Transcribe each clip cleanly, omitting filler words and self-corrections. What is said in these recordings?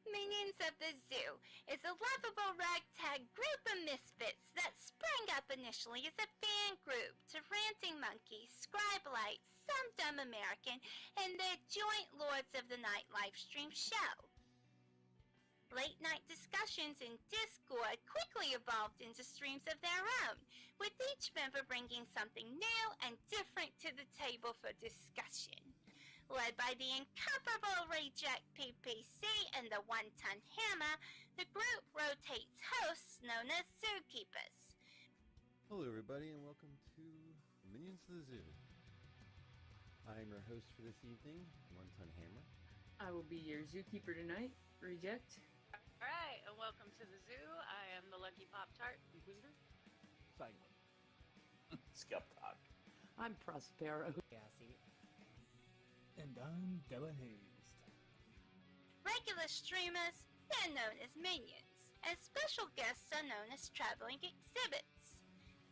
Minions of the Zoo is a lovable ragtag group of misfits that sprang up initially as a fan group to Ranting Monkey, Scribelite, Some Dumb American, and their joint Lords of the Night livestream show. Late-night discussions in Discord quickly evolved into streams of their own, with each member bringing something new and different to the table for discussion. Led by the incomparable Rejekt PPC and the One-Ton Hammer, the group rotates hosts known as Zookeepers. Hello everybody and welcome to Minions of the Zoo. I'm your host for this evening, One-Ton Hammer. I will be your zookeeper tonight, Rejekt. Alright, and welcome to the zoo. I am the TheLuckyPoptart, Inquisitor. Sanguine. Skep, Tock. I'm Prospero. And I'm Delahazed. Regular streamers, they're known as minions, and special guests are known as traveling exhibits.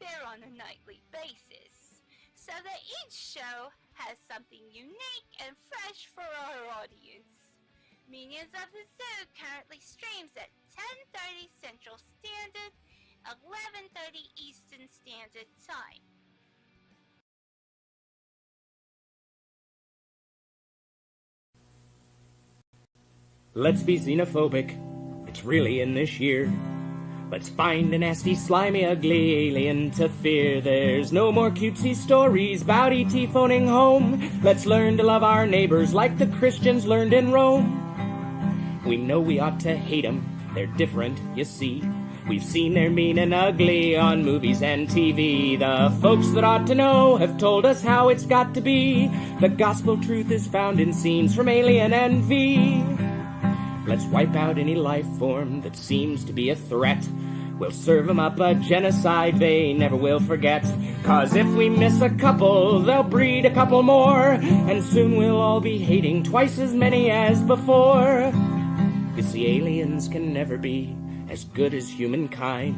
They're on a nightly basis, so that each show has something unique and fresh for our audience. Minions of the Zoo currently streams at 10:30 Central Standard, 11:30 Eastern Standard Time. Let's be xenophobic, it's really in this year. Let's find a nasty, slimy, ugly alien to fear. There's no more cutesy stories about E.T. phoning home. Let's learn to love our neighbors like the Christians learned in Rome. We know we ought to hate them, they're different, you see. We've seen they're mean and ugly on movies and TV. The folks that ought to know have told us how it's got to be. The gospel truth is found in scenes from Alien and V. Let's wipe out any life form that seems to be a threat. We'll serve them up a genocide they never will forget. 'Cause if we miss a couple, they'll breed a couple more. And soon we'll all be hating twice as many as before. You see, aliens can never be as good as humankind.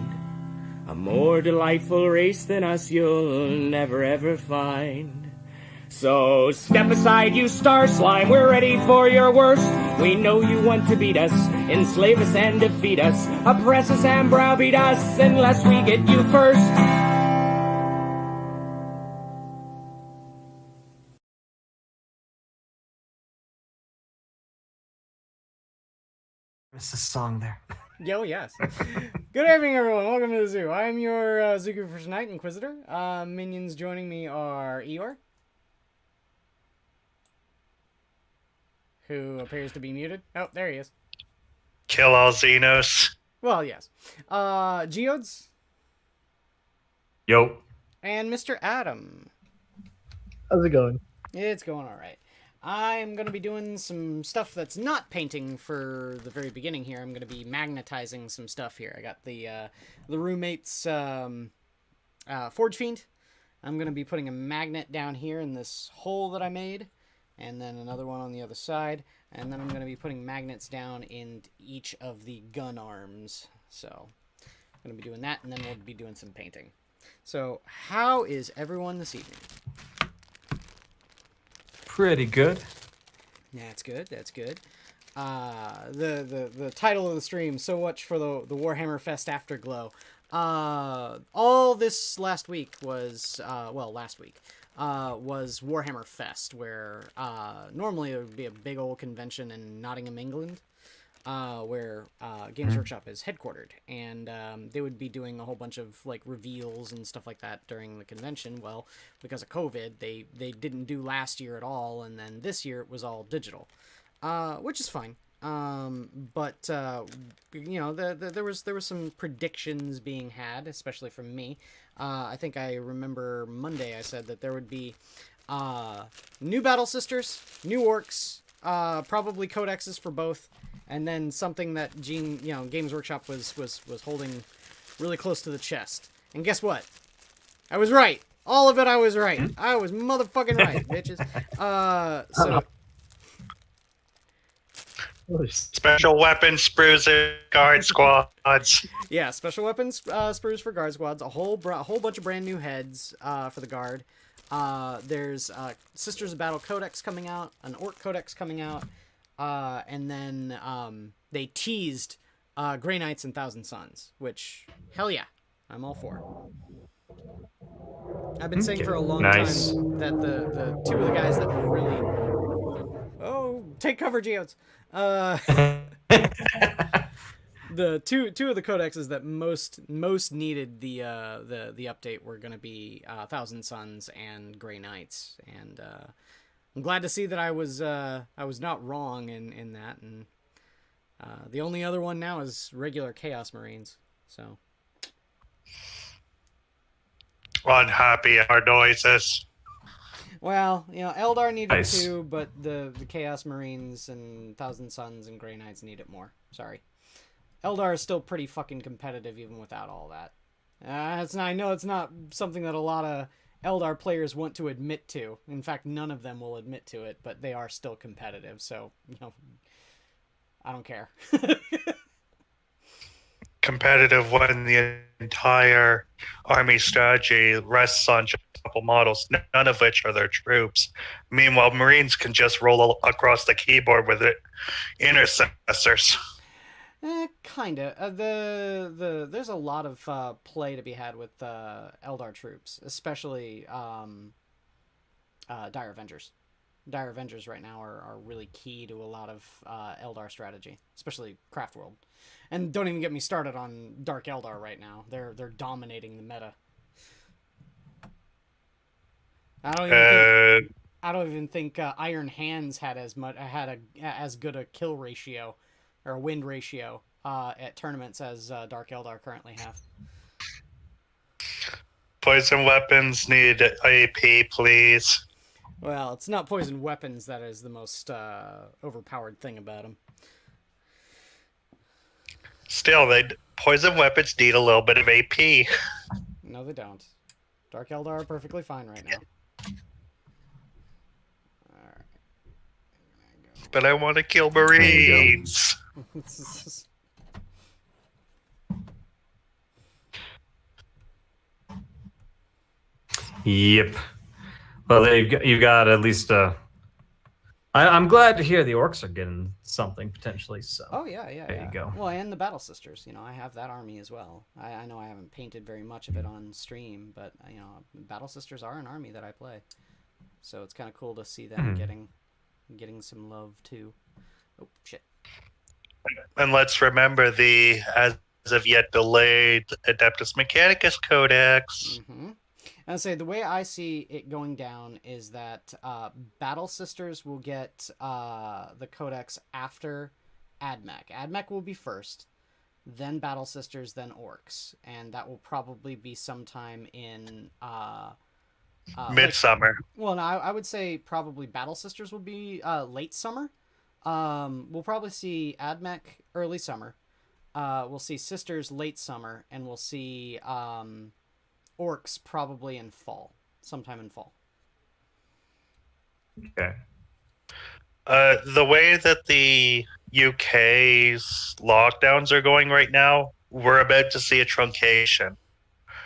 A more delightful race than us you'll never ever find. So step aside, you star slime, we're ready for your worst. We know you want to beat us, enslave us and defeat us, oppress us and browbeat us unless we get you first. There's a song there. Yo, yes. Good evening, everyone. Welcome to the zoo. I am your Zookeeper for tonight, Inquisitor. Minions joining me are Eeyore, who appears to be muted. Oh, there he is. Kill all Xenos. Well, yes. Geodes. Yo. And Mr. Adam. How's it going? It's going all right. I'm going to be doing some stuff that's not painting for the very beginning here. I'm going to be magnetizing some stuff here. I got the roommate's Forge Fiend. I'm going to be putting a magnet down here in this hole that I made, and then another one on the other side, and then I'm going to be putting magnets down in each of the gun arms. So I'm going to be doing that, and then we'll be doing some painting. So how is everyone this evening? Pretty good. That's good. That's good. The title of the stream, so much for the Warhammer Fest Afterglow. All this last week was last week was Warhammer Fest, where normally it would be a big old convention in Nottingham, England, where Games Workshop is headquartered, and they would be doing a whole bunch of like reveals and stuff like that during the convention. Well, because of COVID, they didn't do last year at all, and then this year it was all digital, which is fine. But you know, there was some predictions being had, especially from me. I think I remember Monday I said that there would be new Battle Sisters, new Orcs, probably codexes for both, and then something that Games Workshop was holding really close to the chest. And guess what? I was right. All of it, I was right. I was motherfucking right, bitches. So. Special weapons, sprues, and guard squads. Yeah, special weapons, sprues for guard squads. A whole bunch of brand new heads for the guard. There's Sisters of Battle Codex coming out, an Orc Codex coming out, and then they teased Grey Knights and Thousand Suns, which, hell yeah, I'm all for. I've been saying for a long time that the two of the guys that were really... Oh, take cover, Geodes! The two of the codexes that most needed the update were going to be Thousand Suns and Grey Knights, and I'm glad to see that I was not wrong in that. And the only other one now is regular Chaos Marines. So Unhappy our noises. well, Eldar needed two, but the Chaos Marines and Thousand Suns and Grey Knights need it more. Sorry. Eldar is still pretty fucking competitive even without all that. I know it's not something that a lot of Eldar players want to admit to. In fact, none of them will admit to it, but they are still competitive, so, I don't care. Competitive when the entire army strategy rests on just a couple models, none of which are their troops. Meanwhile, Marines can just roll across the keyboard with it. Intercessors. Kinda. There's a lot of play to be had with Eldar troops, especially Dire Avengers. Dire Avengers right now are really key to a lot of Eldar strategy, especially Craft World. And don't even get me started on Dark Eldar right now. They're dominating the meta. I don't even think Iron Hands had as good a kill ratio or a win ratio at tournaments as Dark Eldar currently have. Poison weapons need AP, please. Well, it's not poison weapons that is the most overpowered thing about them. Still, poison weapons need a little bit of AP. No, they don't. Dark Eldar are perfectly fine right now. Alright. But I want to kill Marines. Yep. Well, you've got at least I'm glad to hear the orcs are getting something potentially. So. Oh yeah. There you go. Well, and the Battle Sisters. I have that army as well. I know I haven't painted very much of it on stream, but Battle Sisters are an army that I play, so it's kind of cool to see them getting some love too. Oh shit. And let's remember the as of yet delayed Adeptus Mechanicus Codex. Mm-hmm. And say the way I see it going down is that Battle Sisters will get the Codex after AdMech. AdMech will be first, then Battle Sisters, then Orcs, and that will probably be sometime in Midsummer. No, I would say probably Battle Sisters will be late summer. We'll probably see AdMech early summer. We'll see Sisters late summer, and we'll see Orcs probably in fall, sometime in fall. Okay. The way that the UK's lockdowns are going right now, we're about to see a truncation.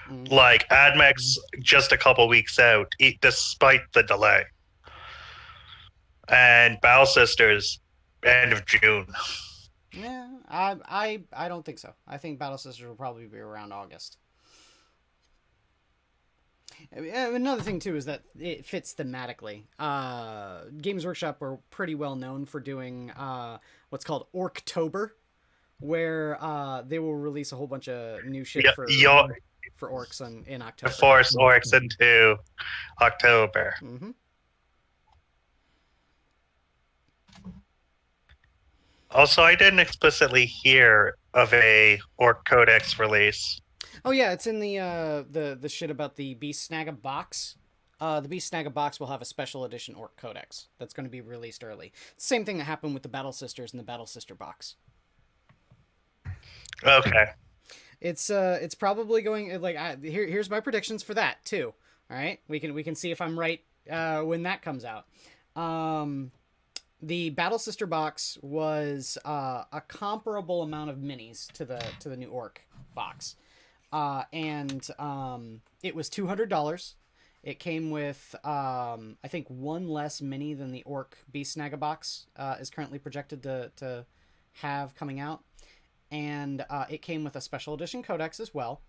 Mm-hmm. Like, AdMech's just a couple weeks out, despite the delay. And Battle Sisters, end of June. Yeah, I don't think so. I think Battle Sisters will probably be around August. Another thing too is that it fits thematically. Games Workshop are pretty well known for doing what's called Orktober, where they will release a whole bunch of new shit for orcs in October. Force orcs into October. Mm-hmm. Also, I didn't explicitly hear of a Orc Codex release. Oh yeah, it's in the shit about the Beast Snagga box. The Beast Snagga box will have a special edition Orc Codex that's going to be released early. Same thing that happened with the Battle Sisters and the Battle Sister box. Okay. It's probably going here's my predictions for that too. All right, we can see if I'm right when that comes out. The Battle Sister box was a comparable amount of minis to the new Orc box. And it was $200. It came with, I think, one less mini than the Orc Beast Snagga box is currently projected to have coming out. And it came with a special edition codex as well.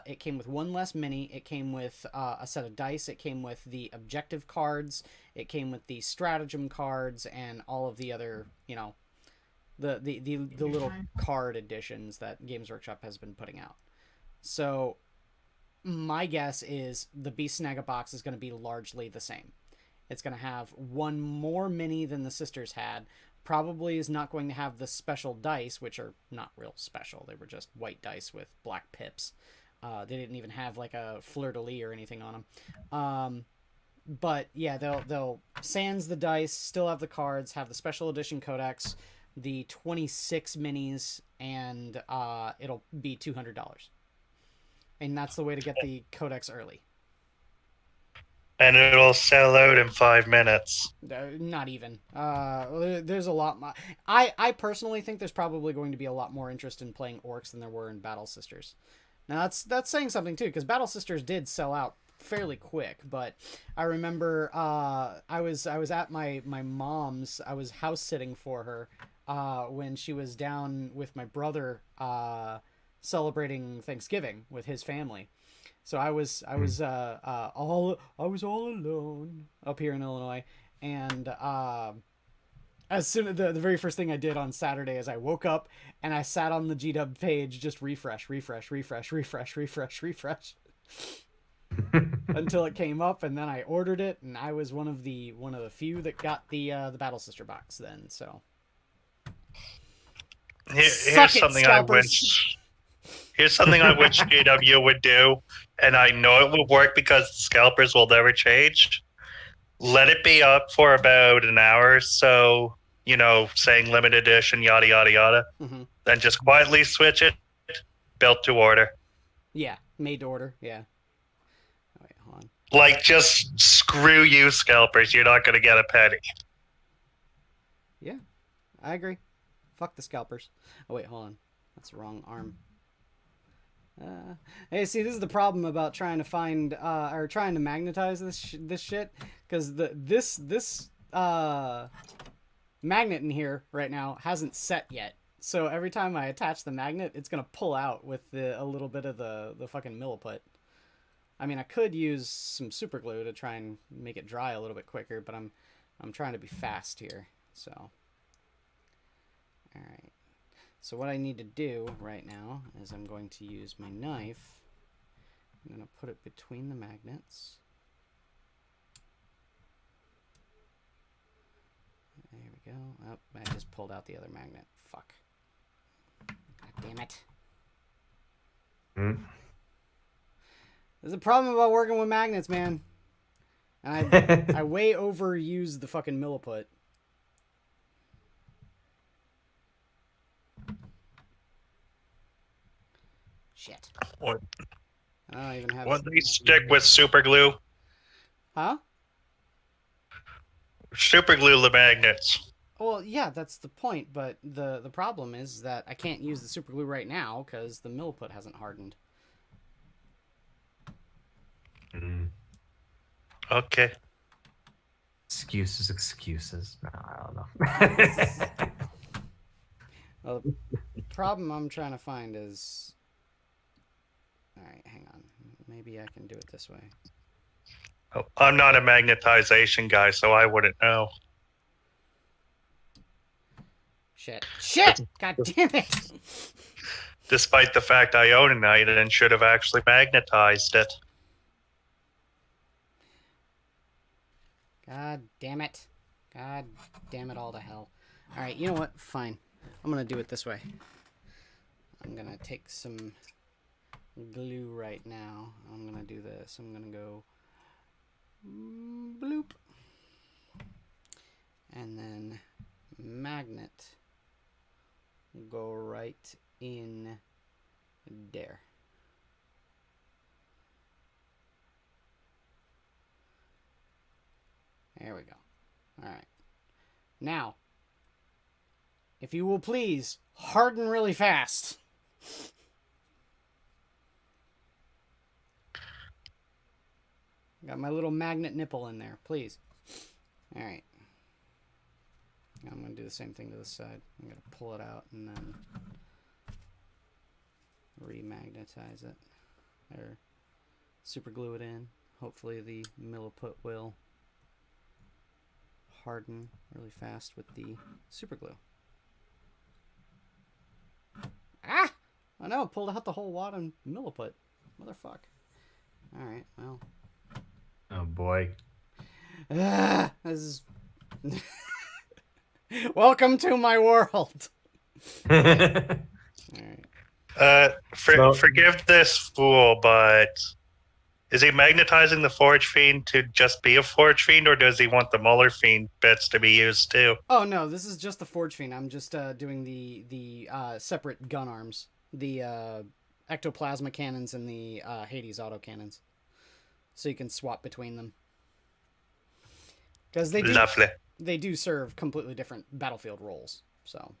It came with one less mini. It came with a set of dice. It came with the objective cards. It came with the stratagem cards and all of the other, the little card editions that Games Workshop has been putting out. So my guess is the Beast Snagga box is going to be largely the same. It's going to have one more mini than the sisters had. Probably is not going to have the special dice, which are not real special. They were just white dice with black pips. They didn't even have like a fleur-de-lis or anything on them. But yeah, they'll sans the dice, still have the cards, have the special edition codex, the 26 minis, and it'll be $200. And that's the way to get the codex early. And it'll sell out in 5 minutes. Not even. There's a lot more. I personally think there's probably going to be a lot more interest in playing Orcs than there were in Battle Sisters. Now that's saying something too, because Battle Sisters did sell out fairly quick. But I remember I was at my mom's. I was house sitting for her when she was down with my brother celebrating Thanksgiving with his family. So I was all alone up here in Illinois, and as soon as the very first thing I did on Saturday is I woke up and I sat on the GW page, just refresh until it came up, and then I ordered it, and I was one of the few that got the Battle Sister box then. So here's something I wish. Here's something I wish GW would do, and I know it will work because scalpers will never change. Let it be up for about an hour or so, saying limited edition, yada, yada, yada. Mm-hmm. Then just quietly switch it, built to order. Yeah, made to order, yeah. Oh, wait, hold on. Like, just screw you, scalpers. You're not going to get a penny. Yeah, I agree. Fuck the scalpers. Oh, wait, hold on. That's the wrong arm. Hey, see, this is the problem about trying to find or trying to magnetize this shit, because this magnet in here right now hasn't set yet. So every time I attach the magnet, it's gonna pull out with a little bit of the fucking milliput. I mean, I could use some super glue to try and make it dry a little bit quicker, but I'm trying to be fast here. So, all right. So what I need to do right now is I'm going to use my knife. I'm going to put it between the magnets. There we go. Oh, I just pulled out the other magnet. Fuck. God damn it. There's a problem about working with magnets, man. And I way overused the fucking milliput. Shit. What? I don't even have. Wouldn't they stick with super glue? Huh? Super glue the magnets. Well, yeah, that's the point. But the problem is that I can't use the super glue right now because the milliput hasn't hardened. Okay. Excuses. No, I don't know. Well, the problem I'm trying to find is. Alright, hang on. Maybe I can do it this way. Oh, I'm not a magnetization guy, so I wouldn't know. Shit. God damn it! Despite the fact I own a knight and should have actually magnetized it. God damn it. God damn it all to hell. Alright, you know what? Fine. I'm gonna do it this way. I'm gonna take some glue right now. I'm gonna do this. I'm gonna go bloop, and then magnet will go right in there. There we go. All right. Now, if you will please harden really fast. Got my little magnet nipple in there, please. All right. I'm going to do the same thing to this side. I'm going to pull it out and then remagnetize it. Or super glue it in. Hopefully the milliput will harden really fast with the super glue. Ah! Oh no, pulled out the whole wad of milliput. Motherfuck. Alright, well. Oh boy. Ah, this is... Welcome to my world! Alright. Forgive this fool, but is he magnetizing the Forge Fiend to just be a Forge Fiend, or does he want the Muller Fiend bits to be used too? Oh no, this is just the Forge Fiend. I'm just doing the separate gun arms. The ectoplasma cannons and the Hades autocannons. So you can swap between them. Because they do serve completely different battlefield roles. So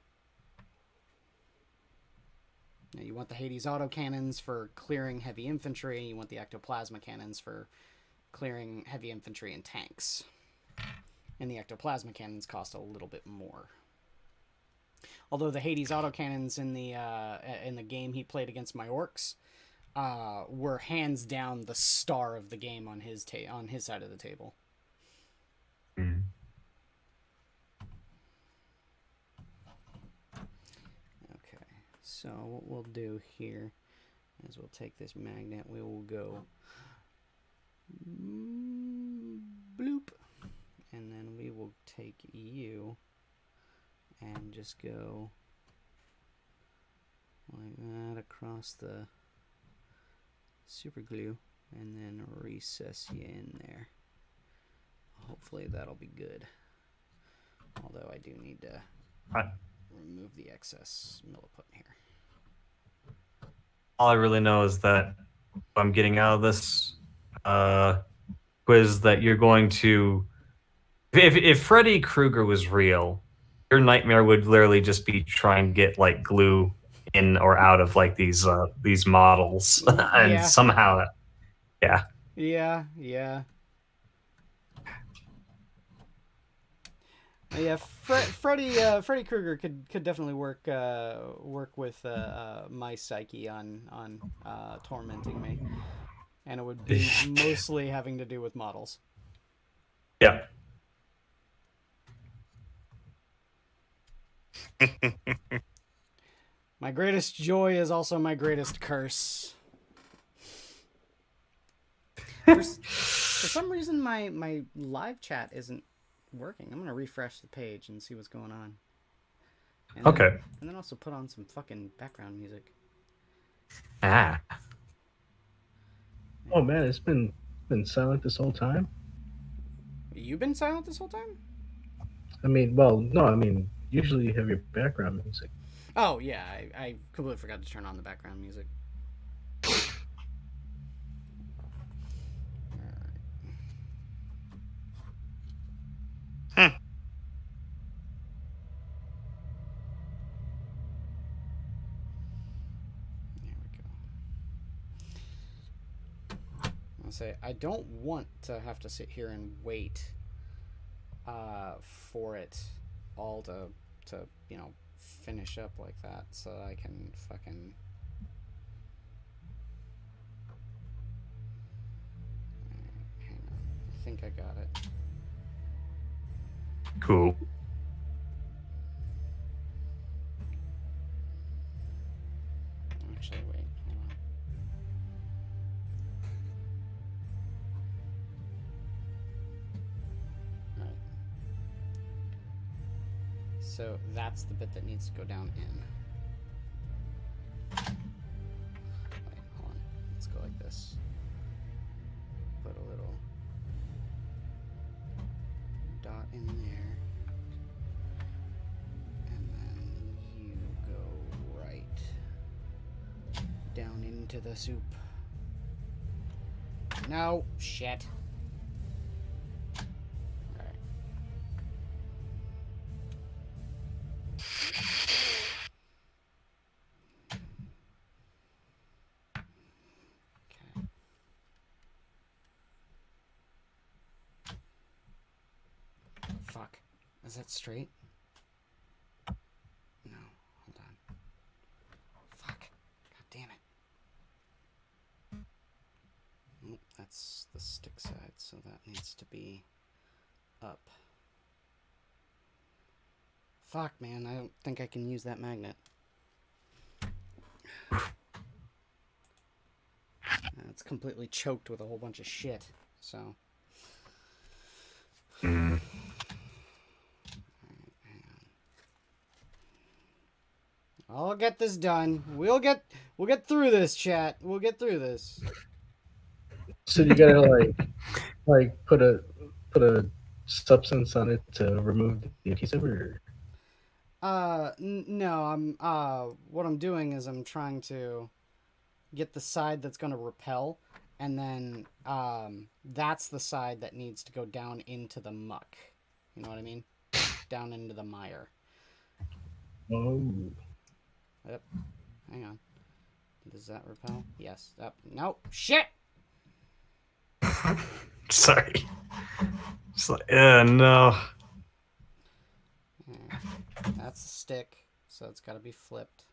you want the Hades autocannons for clearing heavy infantry. You want the ectoplasma cannons for clearing heavy infantry and tanks. And the ectoplasma cannons cost a little bit more. Although the Hades autocannons in the game he played against my orcs were hands down the star of the game on his side of the table. Mm. Okay, so what we'll do here is we'll take this magnet. We will go bloop, and then we will take you and just go like that across the super glue and then recess you in there. Hopefully that'll be good. Although I do need to remove the excess milliput here. All I really know is that I'm getting out of this quiz that you're going to... If Freddy Krueger was real, your nightmare would literally just be trying to get like glue in or out of like these models, and Yeah. somehow, yeah. Yeah, yeah. Yeah, Freddy Krueger could definitely work with my psyche on tormenting me, and it would be mostly having to do with models. Yeah. My greatest joy is also my greatest curse. For some reason, my live chat isn't working. I'm going to refresh the page and see what's going on. And okay. And then also put on some fucking background music. Ah. Oh man, it's been silent this whole time? You've been silent this whole time? I mean, well, no, I mean, usually you have your background music. Oh, yeah, I completely forgot to turn on the background music. Hmm. There we go. I'll say, I don't want to have to sit here and wait for it all to finish up like that, so I can fucking... Hang on. I think I got it. Cool. Actually, wait, hold on. Alright. So that's the bit that needs to go down in. Wait, hold on. Let's go like this. Put a little dot in there. And then you go right down into the soup. No, shit. Alright. Okay. Fuck. Is that straight? No. Hold on. Fuck. God damn it. Oh, that's the stick side, so that needs to be up. Fuck, man. I don't think I can use that magnet. It's completely choked with a whole bunch of shit, so... Alright, hang on. I'll get this done. We'll get through this, chat. We'll get through this. So you gotta like put a substance on it to remove the adhesive, or? No. What I'm doing is I'm trying to get the side that's gonna repel, and then that's the side that needs to go down into the muck. You know what I mean? Down into the mire. Oh. Yep. Hang on. Does that repel? Yes. Up. Nope. Shit! Sorry. It's like, no. That's the stick, so it's got to be flipped.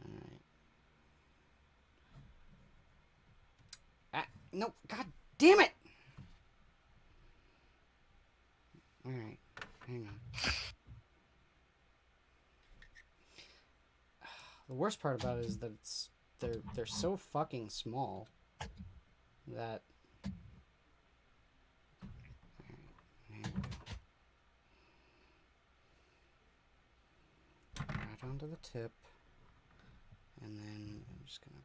Alright. Ah, no, god damn it! Alright, hang on. The worst part about it is that they're so fucking small that... Right onto the tip, and then I'm just gonna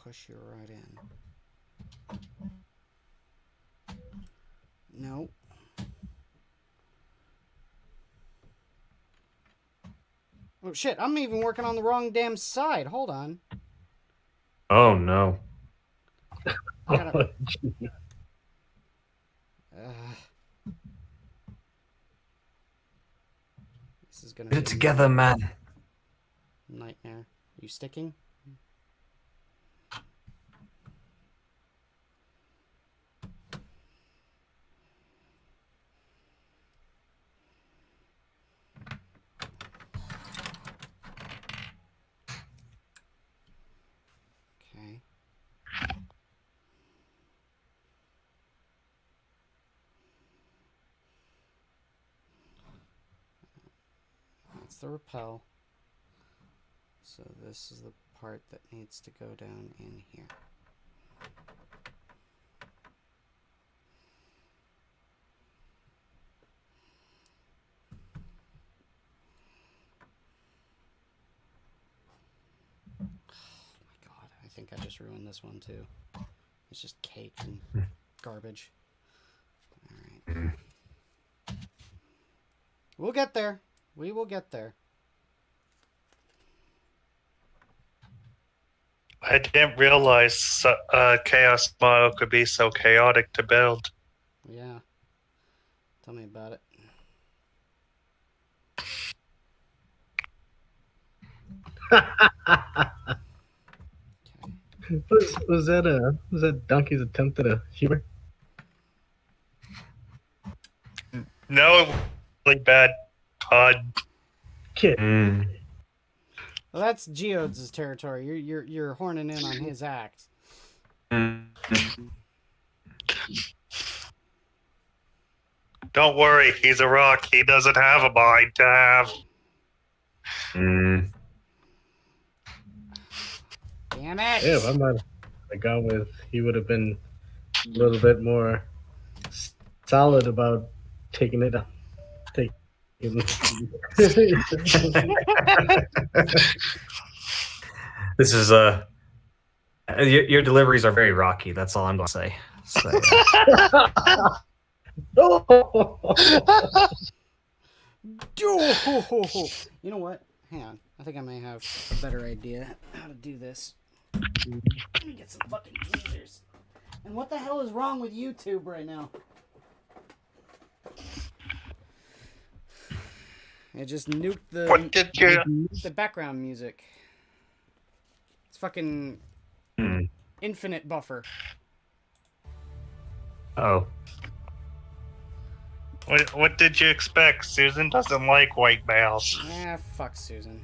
push you right in. No. Oh shit, I'm even working on the wrong damn side. Hold on. Oh no. I gotta... This is gonna Get be it together, man. Nightmare. You sticking? Okay. That's the rappel. So this is the part that needs to go down in here. Oh my god, I think I just ruined this one too. It's just cake and garbage. Alright. We'll get there. We will get there. I didn't realize Chaos Model could be so chaotic to build. Yeah. Tell me about it. Was that Donkey's attempt at a humor? No, it was really bad. Todd. Kid. Well, that's Geodes' territory. You're horning in on his act. Don't worry, he's a rock. He doesn't have a mind to have. Damn it! Yeah, if I might have gone with, he would have been a little bit more solid about taking it up. This is your deliveries are very rocky. That's all I'm gonna say. So, You know what? Hang on. I think I may have a better idea how to do this. Let me get some fucking tweezers. And what the hell is wrong with YouTube right now? It just nuked the background music. It's fucking infinite buffer. Oh. What did you expect? Susan doesn't like white males. Fuck Susan.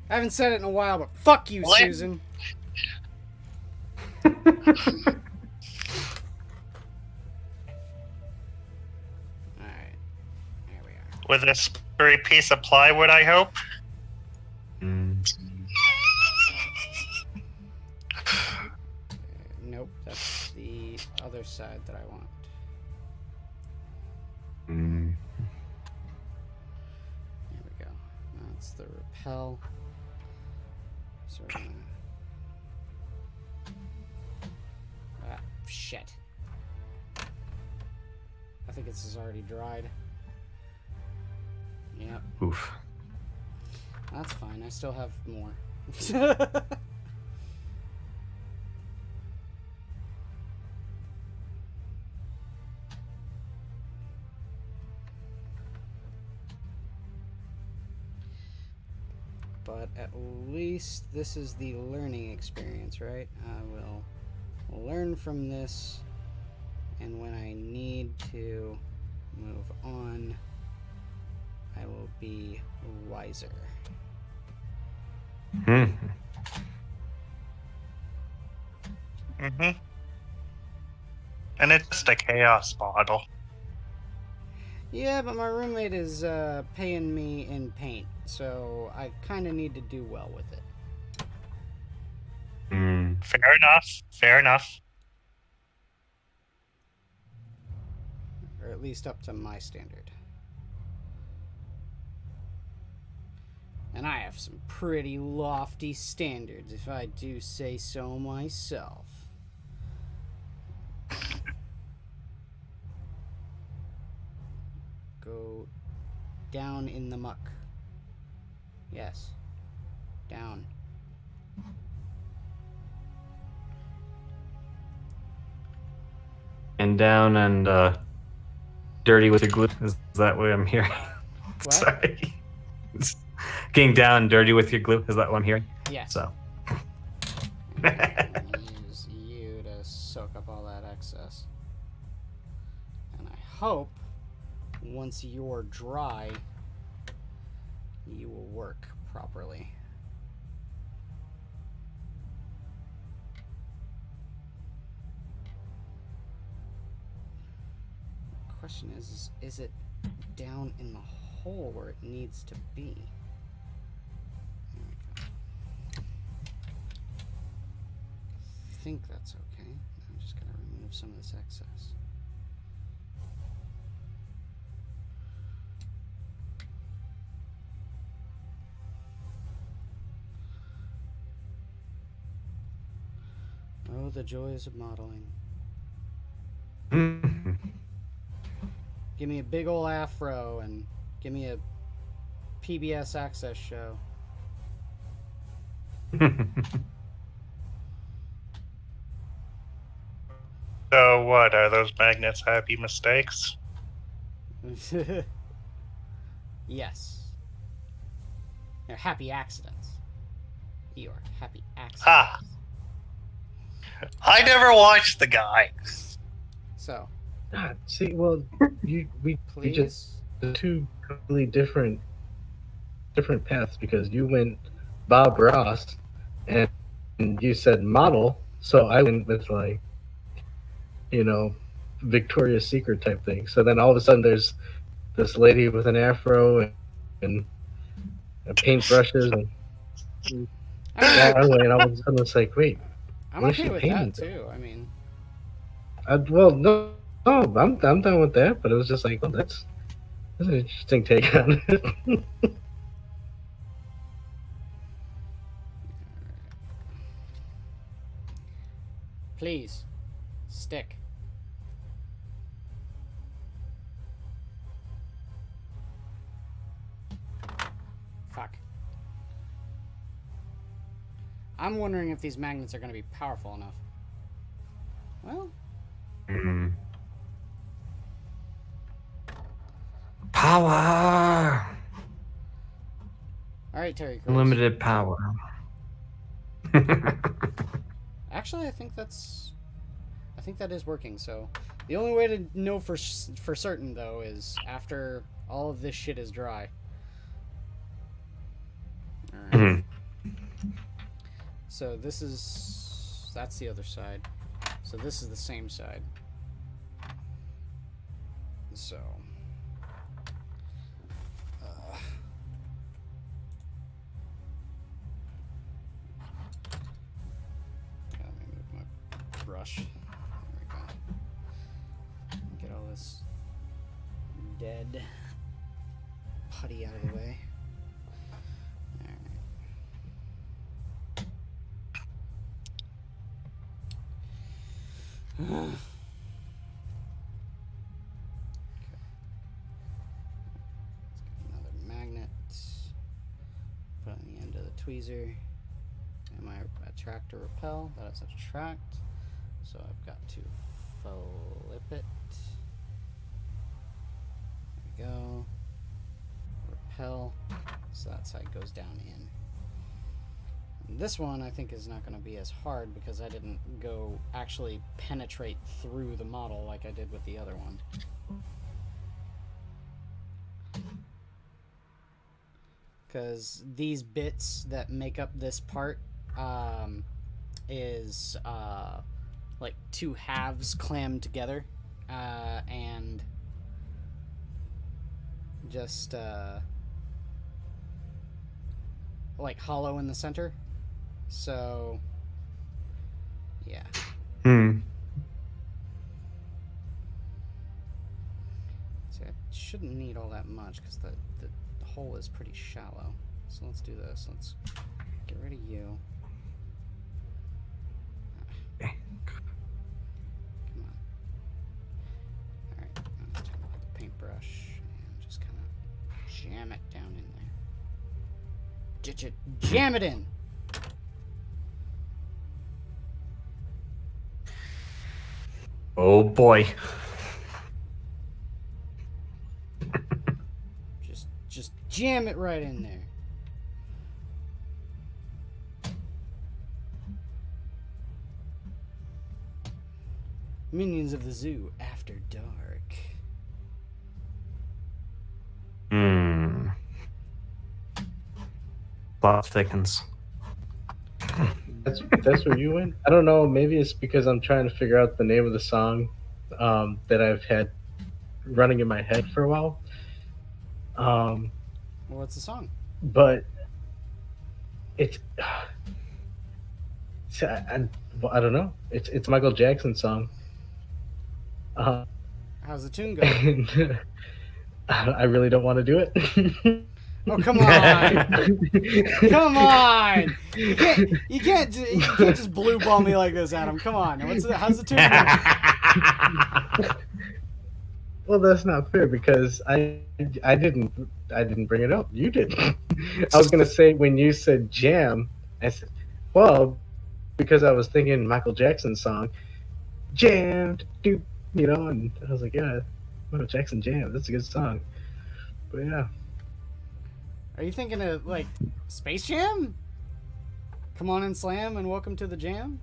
I haven't said it in a while, but fuck you, What? Susan. Alright. There we are. With a spray piece of plywood, I hope. Nope, that's the other side that I want. There we go. That's the repel. So we're gonna... Ah, shit. I think this is already dried. Yep. Oof. That's fine. I still have more. But at least this is the learning experience, right? I will learn from this, and when I need to move on, I will be wiser. Mm-hmm. And it's just a chaos bottle. Yeah, but my roommate is paying me in paint, so I kind of need to do well with it. Fair enough. Fair enough. Or at least up to my standard. And I have some pretty lofty standards, if I do say so myself. Go down in the muck. Yes. Down. And down and dirty with the glue. Is that what I'm hearing? What? Sorry. Getting down and dirty with your glue. Is that what I'm hearing? Yes. So. Use you to soak up all that excess. And I hope once you're dry, you will work properly. The question is it down in the hole where it needs to be? There we go. I think that's okay. I'm just going to remove some of this excess. Oh, the joys of modeling. Give me a big ol' afro and give me a PBS Access show. So what, are those magnets happy mistakes? Yes. They're happy accidents. Eeyore, happy accidents. Ha! I never watched the guy. So, See, well, we please. just the two completely different paths, because you went Bob Ross and you said model, so I went with like, Victoria's Secret type thing. So then all of a sudden there's this lady with an afro and paintbrushes and and I was like, wait, I'm what is okay she with painting? that too. I mean, well, no, I'm done with that. But it was just like, well, that's an interesting take on it. please stick. Fuck. I'm wondering if these magnets are going to be powerful enough. Well, Power. all right, Terry Crews. Limited power. actually, I think that is working. So the only way to know for certain though is after all of this shit is dry. All right. Mm-hmm. So that's the other side. So this is the same side. So let me move my brush. There we go. Get all this dead putty out of the way. Alright. Another magnet. Put on the end of the tweezer. Am I attract or repel? That is attract. So I've got to flip it. There we go. Repel. So that side goes down in. And this one I think is not going to be as hard because I didn't go actually penetrate through the model like I did with the other one. Because these bits that make up this part is like two halves clammed together and just like hollow in the center. So yeah. Hmm. See, I shouldn't need all that much because the hole is pretty shallow. So let's do this. Let's get rid of you. Okay. Come on. Alright, now it's time to put the paintbrush and just kind of jam it down in there. Ditch it. Jam it in! Oh boy. Just jam it right in there. Minions of the Zoo After Dark. Hmm. Plot thickens. That's where you went? I don't know. Maybe it's because I'm trying to figure out the name of the song that I've had running in my head for a while. Well, what's the song? But it's I don't know. It's Michael Jackson's song. How's the tune go? I really don't want to do it. Oh, come on! Come on! You can't just blue ball me like this, Adam. Come on. How's the tune go? Well, that's not fair because I didn't bring it up. You did. I was gonna say when you said jam, I said, well, because I was thinking Michael Jackson's song, jam, do and I was like, yeah, Michael Jackson jam. That's a good song. But yeah. Are you thinking of like Space Jam? Come on and slam and welcome to the jam.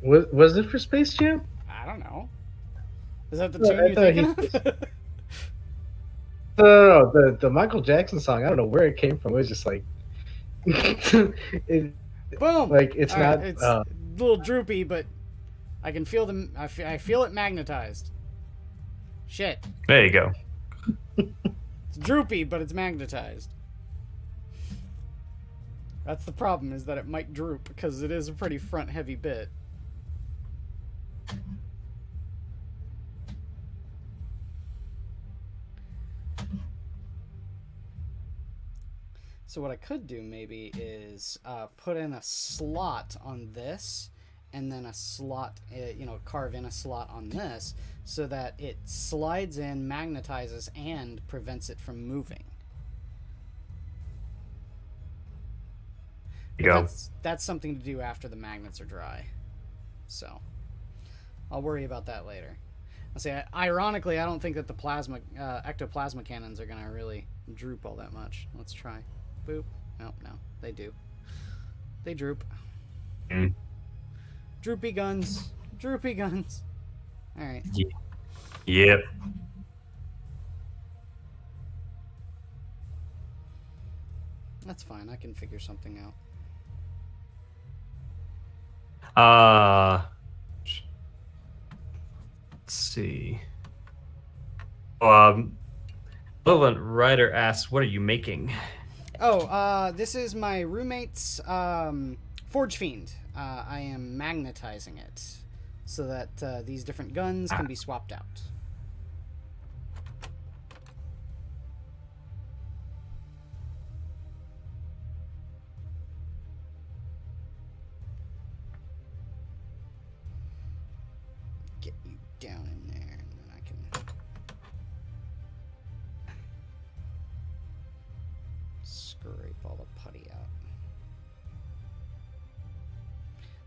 Was it for Space Jam? I don't know. Is that the tune you're thinking of? No, the Michael Jackson song. I don't know where it came from. It was just like, boom. Like it's all not. Right, it's a little droopy, but I can feel them. I feel it magnetized. Shit. There you go. It's droopy, but it's magnetized. That's the problem, is that it might droop because it is a pretty front-heavy bit. So what I could do maybe is put in a slot on this, and then a slot, carve in a slot on this, so that it slides in, magnetizes, and prevents it from moving. That's something to do after the magnets are dry. So I'll worry about that later. I'll say, ironically, I don't think that the ectoplasma cannons are going to really droop all that much. Let's try. Boop. No, they do. They droop. Mm. Droopy guns. Droopy guns. All right. Yep. That's fine. I can figure something out. Let's see. Equivalent writer asks, "What are you making?" Oh, this is my roommate's Forge Fiend. I am magnetizing it so that these different guns can be swapped out. Get you down in there, and then I can scrape all the putty out.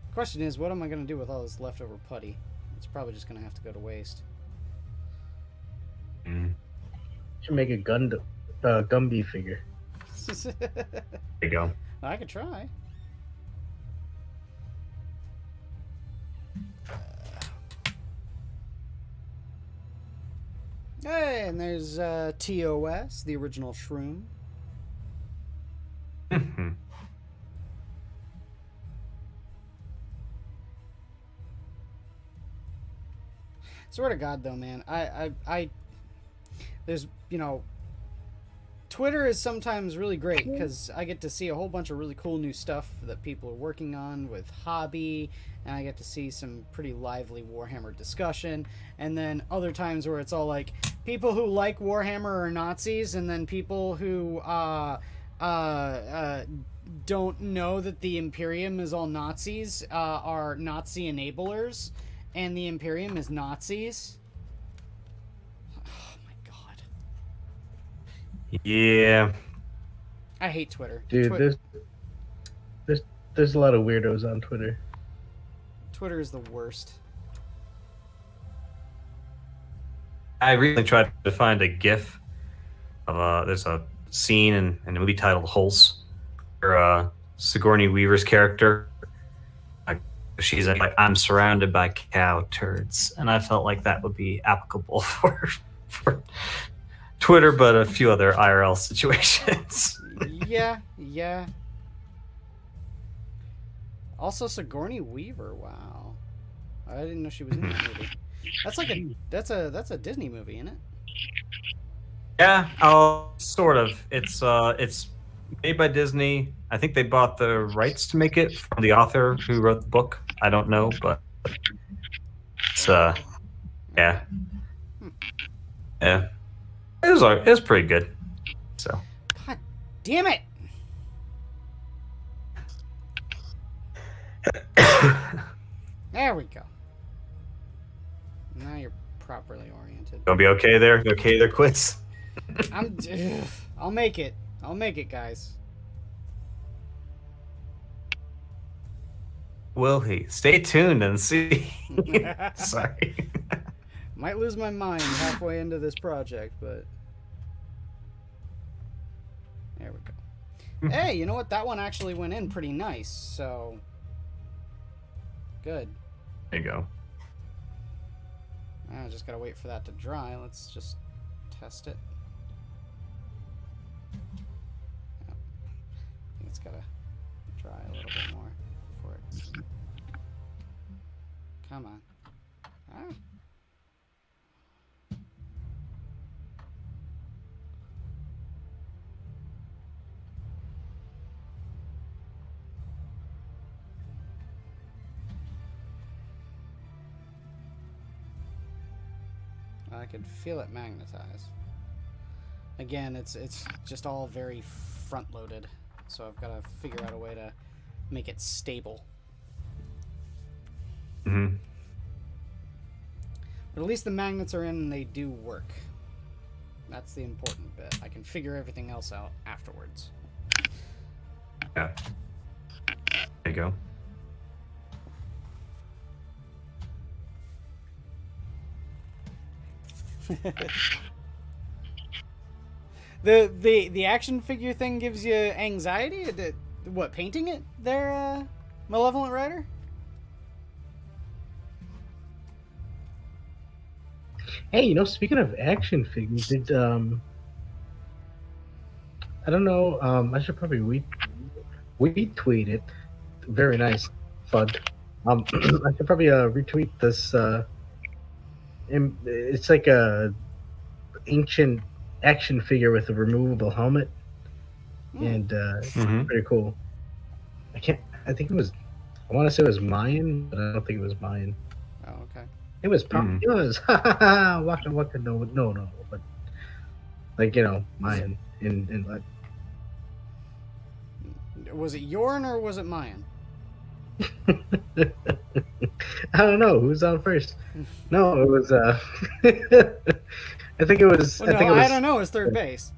The question is, what am I going to do with all this leftover putty? It's probably just going to have to go to waste. Should make a Gumby figure. There you go. I could try. Hey, and there's TUES, the original shroom. Swear to God, though, man, I there's, you know, Twitter is sometimes really great because I get to see a whole bunch of really cool new stuff that people are working on with hobby, and I get to see some pretty lively Warhammer discussion, and then other times where it's all like people who like Warhammer are Nazis, and then people who don't know that the Imperium is all Nazis are Nazi enablers, and the Imperium is Nazis. Oh my God. Yeah. I hate Twitter. Dude, there's a lot of weirdos on Twitter. Twitter is the worst. I recently tried to find a GIF of there's a scene in a movie titled Hulse where Sigourney Weaver's character, she's like, "I'm surrounded by cow turds," and I felt like that would be applicable for Twitter, but a few other IRL situations. Yeah. Also, Sigourney Weaver. Wow, I didn't know she was in that movie. That's like that's a Disney movie, isn't it? Yeah, sort of. It's made by Disney. I think they bought the rights to make it from the author who wrote the book. I don't know, but it's yeah. It was pretty good. So. God damn it! There we go. Now you're properly oriented. Gonna be okay there? You okay there, Quiz? I'll make it. I'll make it, guys. Will he? Stay tuned and see. Sorry. Might lose my mind halfway into this project, but there we go. Hey, you know what? That one actually went in pretty nice, so good. There you go. I just gotta wait for that to dry. Let's just test it. Yep. I think it's gotta dry a little bit more before it. Come on. Ah. I could feel it magnetize. Again, it's just all very front loaded, so I've got to figure out a way to make it stable. Mm-hmm. But at least the magnets are in and they do work. That's the important bit. I can figure everything else out afterwards. Yeah. There you go. The action figure thing gives you anxiety? What, painting it there, Malevolent Rider? Hey, speaking of action figures, I don't know. I should probably retweet it. Very nice, FUD. I should probably retweet this. It's like a ancient action figure with a removable helmet, and it's pretty cool. I can't. I think it was. I want to say it was Mayan, but I don't think it was Mayan. Oh, okay. It was. It was. Waka waka. No. But like Mayan in like. Was it Yorn or was it Mayan? I don't know who's on first. No, it was. I think it was. Well, no, I don't know. It's third base.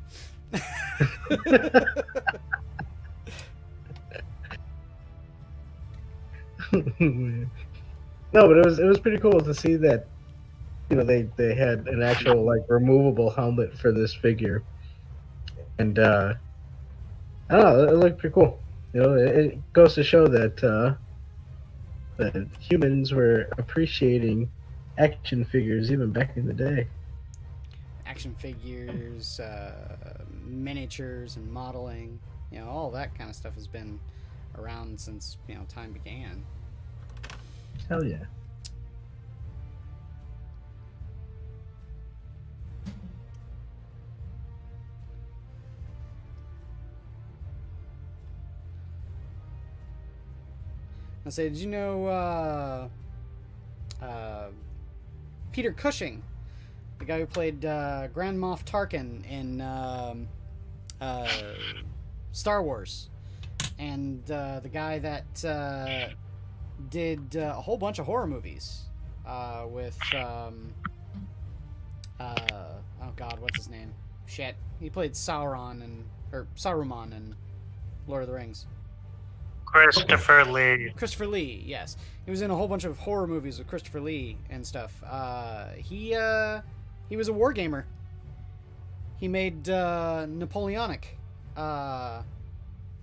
No, but it was pretty cool to see that. They had an actual like removable helmet for this figure, and I don't know, it looked pretty cool. It goes to show that that humans were appreciating action figures even back in the day. Action figures, miniatures, and modeling. All that kind of stuff has been around since time began. Hell yeah. I say, did you know Peter Cushing, the guy who played Grand Moff Tarkin in Star Wars, and the guy that did a whole bunch of horror movies with oh god, what's his name? Shit, he played Saruman in Lord of the Rings. Christopher Lee. Christopher Lee, yes. He was in a whole bunch of horror movies with Christopher Lee and stuff. He was a wargamer. He made Napoleonic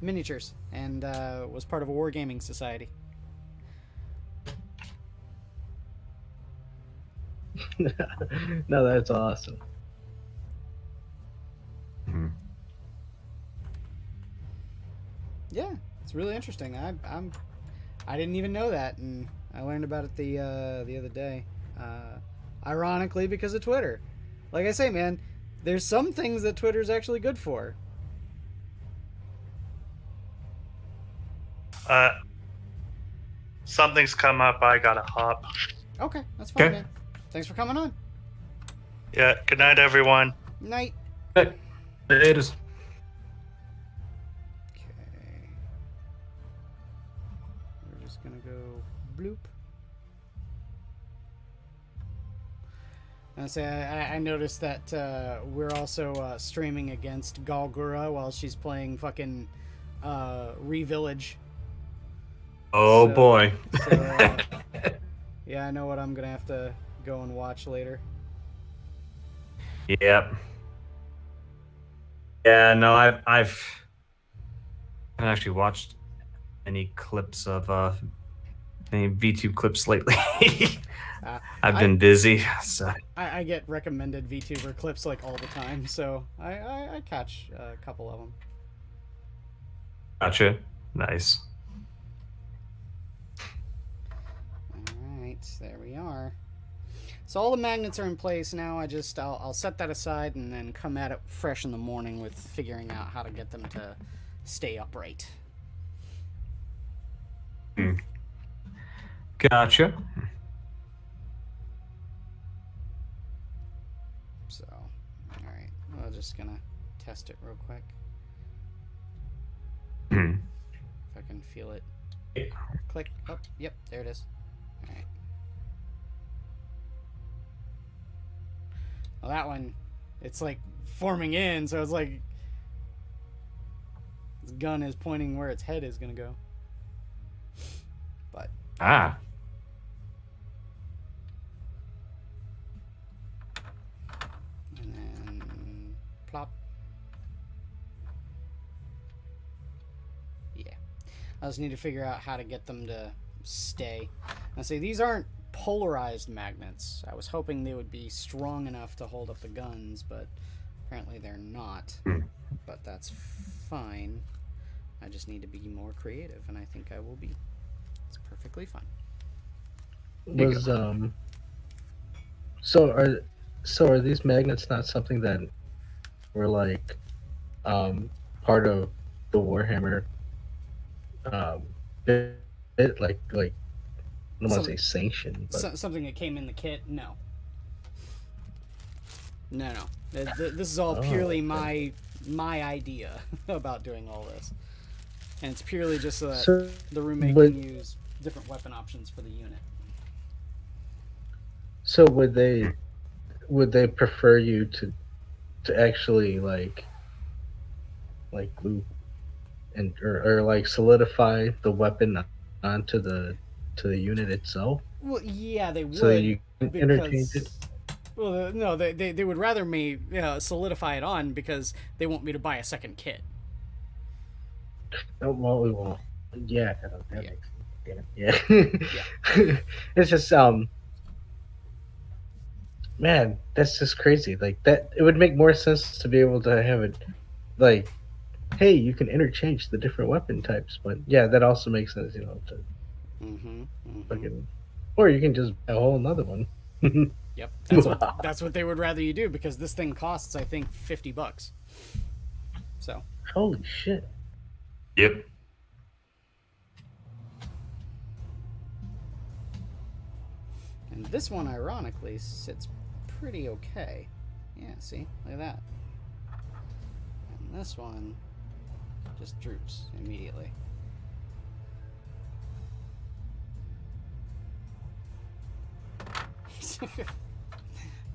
miniatures and was part of a wargaming society. No, that's awesome. Yeah, it's really interesting. I didn't even know that, and I learned about it the other day. Ironically, because of Twitter. Like I say, man, there's some things that Twitter's actually good for. Something's come up. I gotta hop. Okay, that's fine, man. Thanks for coming on. Yeah. Good night, everyone. Night. It is. Okay. We're just gonna go bloop. I noticed that we're also streaming against Galgura while she's playing fucking Re-Village. Oh boy. So, yeah, I know what I'm gonna have to go and watch later. Yep. Yeah, no, I haven't actually watched any clips of any VTube clips lately. I've been busy, so I get recommended VTuber clips like all the time, so I catch a couple of them. Gotcha. Nice. Alright, there we are. So all the magnets are in place now. I'll set that aside and then come at it fresh in the morning with figuring out how to get them to stay upright. Gotcha. So, alright. I'm just gonna test it real quick. If I can feel it. Click. Oh, yep, there it is. Alright. Well, that one, it's like forming in, so it's like its gun is pointing where its head is gonna go. But and then plop. Yeah. I just need to figure out how to get them to stay. And see, these aren't polarized magnets. I was hoping they would be strong enough to hold up the guns, but apparently they're not. But that's fine. I just need to be more creative, and I think I will be. It's perfectly fine. So are these magnets not something that were like part of the Warhammer bit like I don't want to say sanction, but Something that came in the kit? No. No. This is all purely my idea about doing all this. And it's purely just so that the roommate can use different weapon options for the unit. So would they prefer you to actually like glue and or like solidify the weapon onto the unit itself? Well, yeah, they would. So you can interchange it. Well, no, they would rather me solidify it on because they want me to buy a second kit. Oh, well, we won't. Yeah, that makes sense. Yeah. It's just man, that's just crazy. Like that, it would make more sense to be able to have it like, hey, you can interchange the different weapon types. But yeah, that also makes sense, to fucking, or you can just buy a whole another one. Yep, that's what they would rather you do because this thing costs, I think, $50. So. Holy shit. Yep. And this one, ironically, sits pretty okay. Yeah, see? Look at that. And this one just droops immediately. I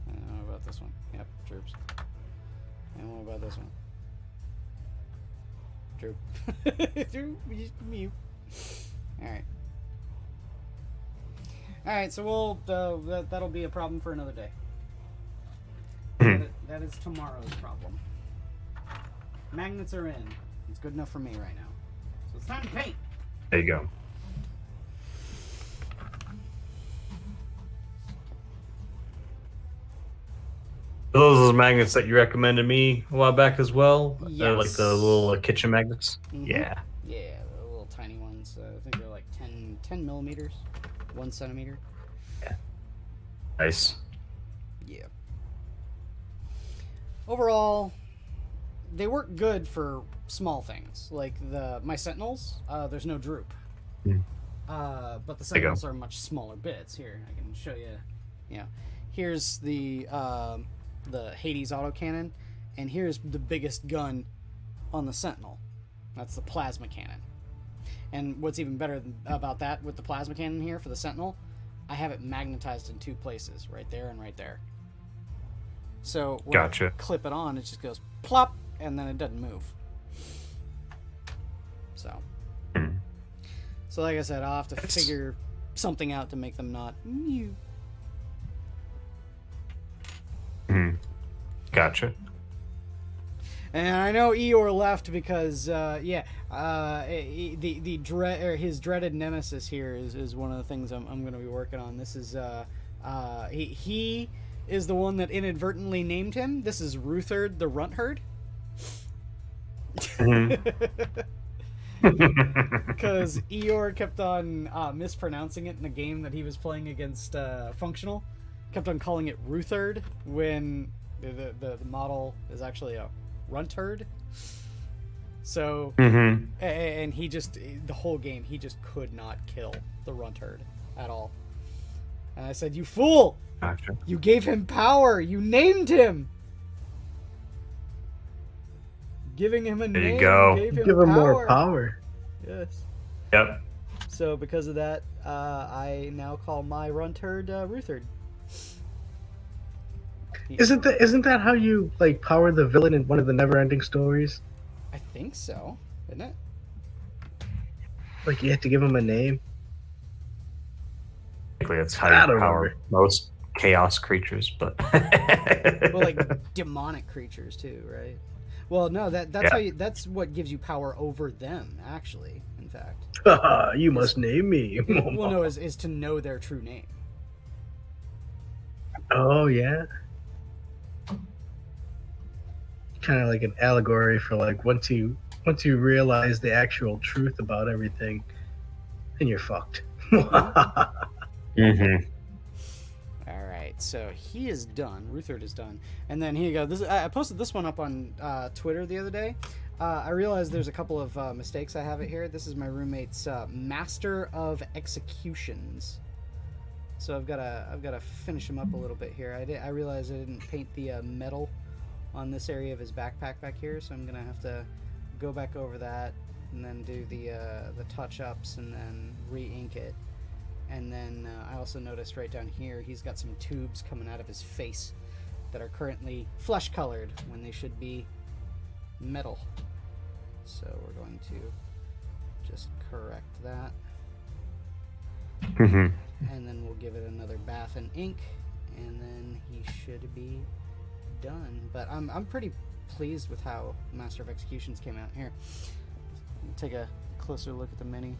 don't know about this one. Yep, droops. And what about this one? Droop. Droop. Mute. Alright. Alright, so we'll that'll be a problem for another day. That is tomorrow's problem. Magnets are in. It's good enough for me right now. So it's time to paint. There you go. Those are the magnets that you recommended me a while back as well. Yes. Like the little kitchen magnets. Mm-hmm. Yeah. Yeah, the little tiny ones. I think they're like 10 millimeters, 1 centimeter. Yeah. Nice. Yeah. Overall, they work good for small things like my Sentinels. There's no droop. But the Sentinels are much smaller bits. Here, I can show you. Yeah. Here's the Hades autocannon, and here's the biggest gun on the Sentinel. That's the plasma cannon. And what's even better about that with the plasma cannon here for the Sentinel, I have it magnetized in 2 places, right there and right there. So when I clip it on, it just goes plop, and then it doesn't move. So like I said, I'll have to figure something out to make them not mew. Gotcha. And I know Eeyore left because, his dreaded nemesis here is one of the things I'm going to be working on. This is he is the one that inadvertently named him. This is Rutherd the Runtherd. Because Eeyore kept on mispronouncing it in a game that he was playing against Functional. Kept on calling it Rutherd when the model is actually a Runtherd. So, and he just, the whole game, he just could not kill the Runtherd at all. And I said, you fool! Gotcha. You gave him power! You named him! Giving him a there name you go. gave him Give him power. more power. Yes. Yep. So because of that, I now call my Runtherd Rutherd. Isn't that how you like power the villain in one of the Never-Ending Stories? I think so, isn't it? Like you have to give him a name. Basically, that's how you power most chaos creatures, but well, like demonic creatures too, right? Well, no, that's how that's what gives you power over them, actually. In contact. You must name me. Well, no, is to know their true name. Oh yeah. Kind of like an allegory for like once you realize the actual truth about everything, then you're fucked. Mm-hmm. All right, so he is done. Ruthard is done, and then here you go. I posted this one up on Twitter the other day. I realized there's a couple of mistakes I have it here. This is my roommate's Master of Executions. So I've got to finish him up a little bit here. I realized I didn't paint the metal on this area of his backpack back here, so I'm gonna have to go back over that and then do the touch-ups and then re-ink it. And then I also noticed right down here he's got some tubes coming out of his face that are currently flesh-colored when they should be metal. So we're going to just correct that. Mm-hmm. And then we'll give it another bath in ink, and then he should be done. But I'm pretty pleased with how Master of Executions came out. Here, take a closer look at the mini.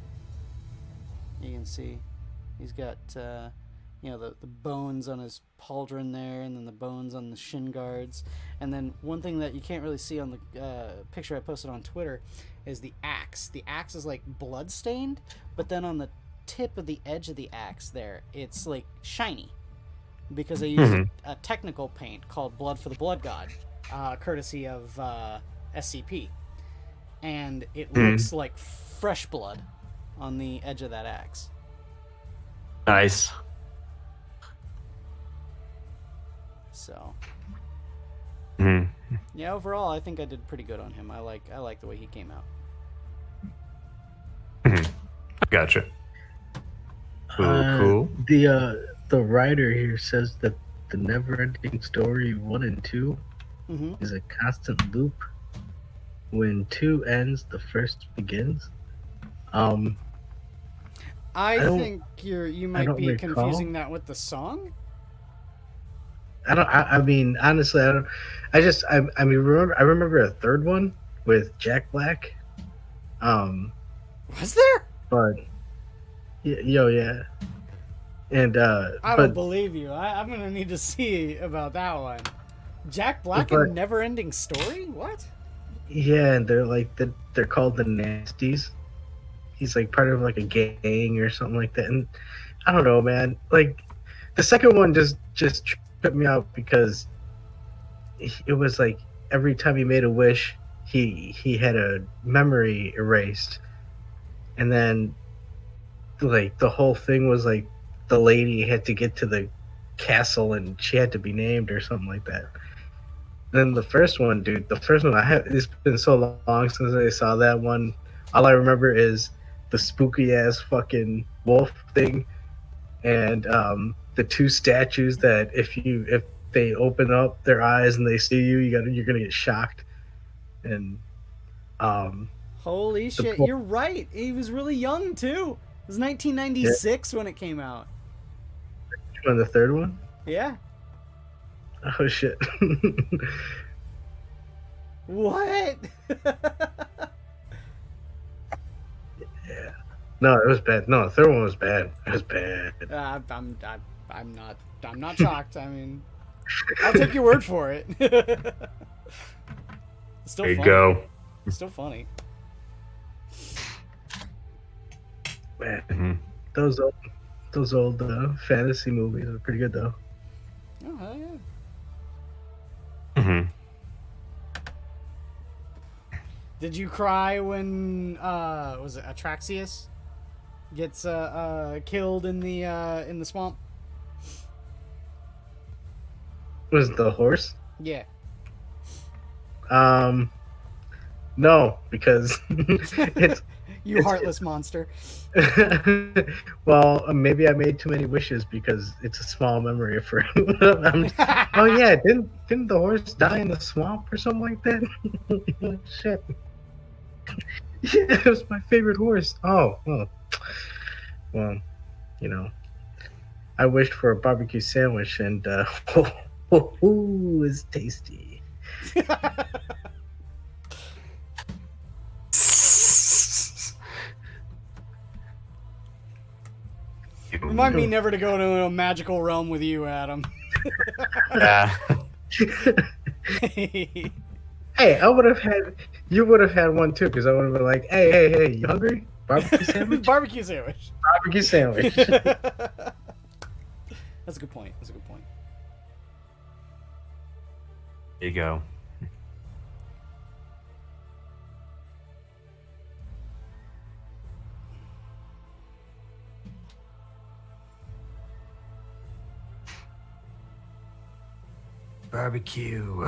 You can see he's got you know, the bones on his pauldron there, and then the bones on the shin guards. And then one thing that you can't really see on the picture I posted on Twitter is the axe. The axe is like blood stained, but then on the tip of the edge of the axe there, it's like shiny, because I used a technical paint called Blood for the Blood God, courtesy of SCP, and it looks like fresh blood on the edge of that axe. Nice. So Mm-hmm. yeah, overall I think I did pretty good on him. I like the way he came out. Mm-hmm. Gotcha. Cool. The writer here says that the Never-Ending Story 1 and 2 is a constant loop. When 2 ends, the first begins. I think you might be confusing that with the song. I mean, honestly, I don't. I remember a third one with Jack Black. Was there? But yeah. And I don't believe you. I'm gonna need to see about that one. Jack Black and Never-Ending Story? What? Yeah, and they're called the Nasties. He's like part of like a gang or something like that. And I don't know, man. Like the second one just tripped me out because it was like every time he made a wish, he had a memory erased, and then like the whole thing was like the lady had to get to the castle and she had to be named or something like that. Then the first one, dude, it's been so long since I saw that one. All I remember is the spooky ass fucking wolf thing, and the two statues that if they open up their eyes and they see you, you're gonna get shocked. And holy shit, you're right. He was really young too. It was 1996 when it came out. On the third one? Yeah. Oh shit. What? Yeah. No, it was bad. No, the third one was bad. It was bad. I'm not shocked. I mean, I'll take your word for it. It's still there you funny. go. It's still funny. Man, those old fantasy movies are pretty good though. Oh hell yeah. Did you cry when was it Atraxius gets killed in the swamp? Was it the horse? Yeah. No, because it's you heartless monster. Well, maybe I made too many wishes because it's a small memory for him. Oh yeah, didn't the horse die in the swamp or something like that? Shit. Yeah, it was my favorite horse. Oh, well, you know, I wished for a barbecue sandwich, and it's tasty. Remind me never to go to a magical realm with you, Adam. Yeah. Hey, you would have had one too, because I would have been like, hey, you hungry? Barbecue sandwich? Barbecue sandwich. Barbecue sandwich. That's a good point. That's a good point. There you go. Barbecue.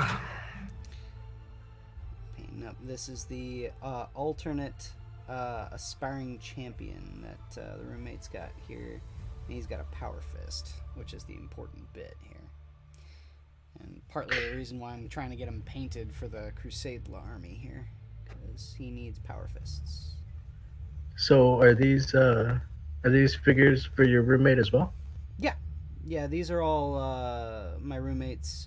Painting up. This is the alternate aspiring champion that the roommate's got here. And he's got a power fist, which is the important bit here. And partly the reason why I'm trying to get him painted for the Crusade army here, because he needs power fists. So are these figures for your roommate as well? Yeah, these are all my roommate's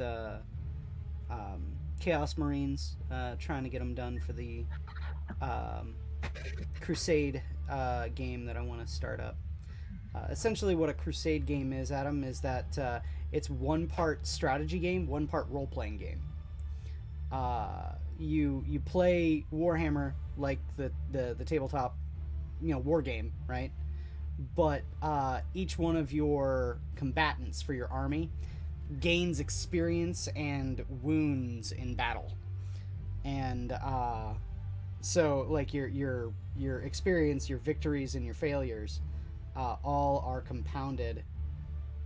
Chaos Marines, trying to get them done for the Crusade game that I want to start up. Essentially what a Crusade game is, Adam, is that it's one part strategy game, one part role-playing game. You play Warhammer like the tabletop, war game, right? But each one of your combatants for your army gains experience and wounds in battle, and so like your experience, your victories, and your failures all are compounded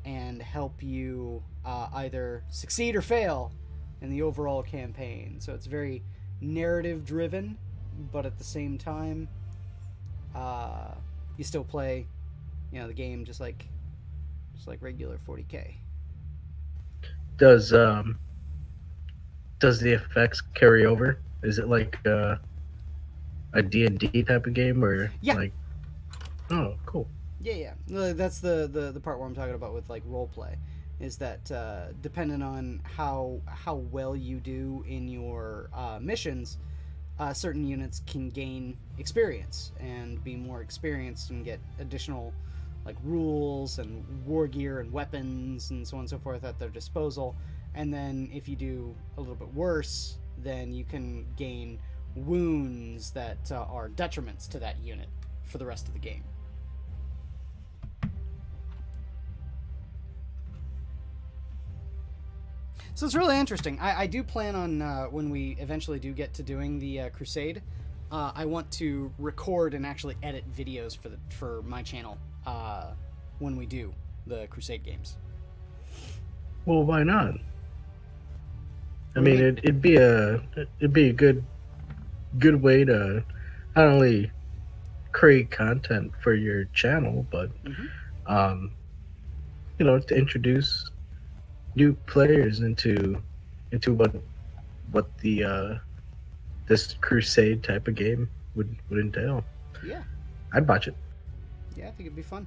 and help you either succeed or fail in the overall campaign. So it's very narrative driven, but at the same time, you still play the game just like regular 40K. Does the effects carry over? Is it like a D&D type of game, or like? Oh, cool. Yeah. That's the part where I'm talking about with like role play, is that depending on how well you do in your missions, certain units can gain experience and be more experienced and get additional like rules and war gear and weapons and so on and so forth at their disposal. And then if you do a little bit worse, then you can gain wounds that are detriments to that unit for the rest of the game. So it's really interesting. I do plan on, when we eventually do get to doing the Crusade, I want to record and actually edit videos for my channel when we do the Crusade games. Well, why not? I mean, it'd be a good way to not only create content for your channel, but to introduce new players into what the this Crusade type of game would entail. Yeah, I'd watch it. Yeah, I think it'd be fun,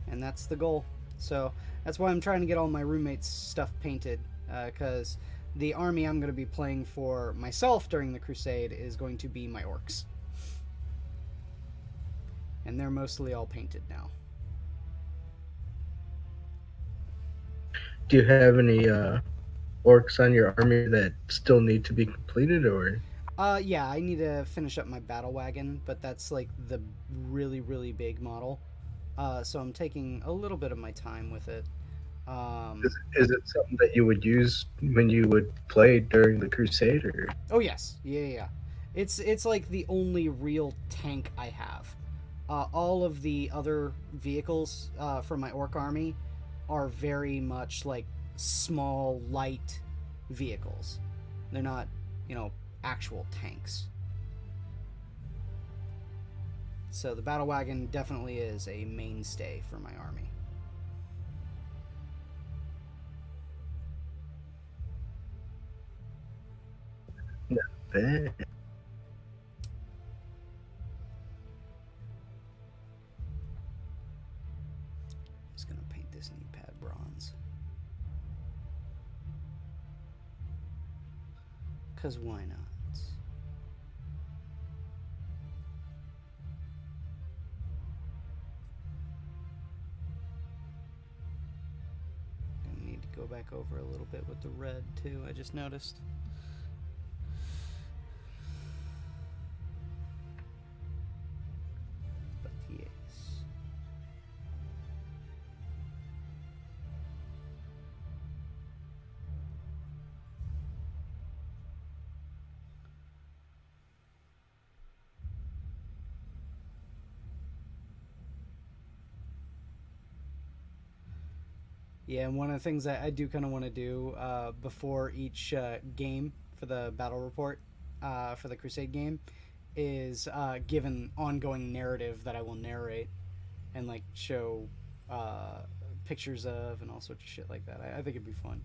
and that's the goal. So that's why I'm trying to get all my roommates' stuff painted, because the army I'm going to be playing for myself during the Crusade is going to be my orcs, and they're mostly all painted now. Do you have any orcs on your army that still need to be completed, or? Yeah, I need to finish up my battle wagon, but that's like the really, really big model. So I'm taking a little bit of my time with it. Is it something that you would use when you would play during the Crusade, or? Oh yes, yeah. It's like the only real tank I have. All of the other vehicles for my orc army are very much like small, light vehicles. They're not, actual tanks. So the battle wagon definitely is a mainstay for my army. Not bad. Just gonna paint this knee pad bronze. 'Cause why not? back over a little bit with the red too, I just noticed. But yes. Yeah, and one of the things I do kind of want to do before each game for the battle report for the Crusade game is give an ongoing narrative that I will narrate and like show pictures of and all sorts of shit like that. I think it'd be fun.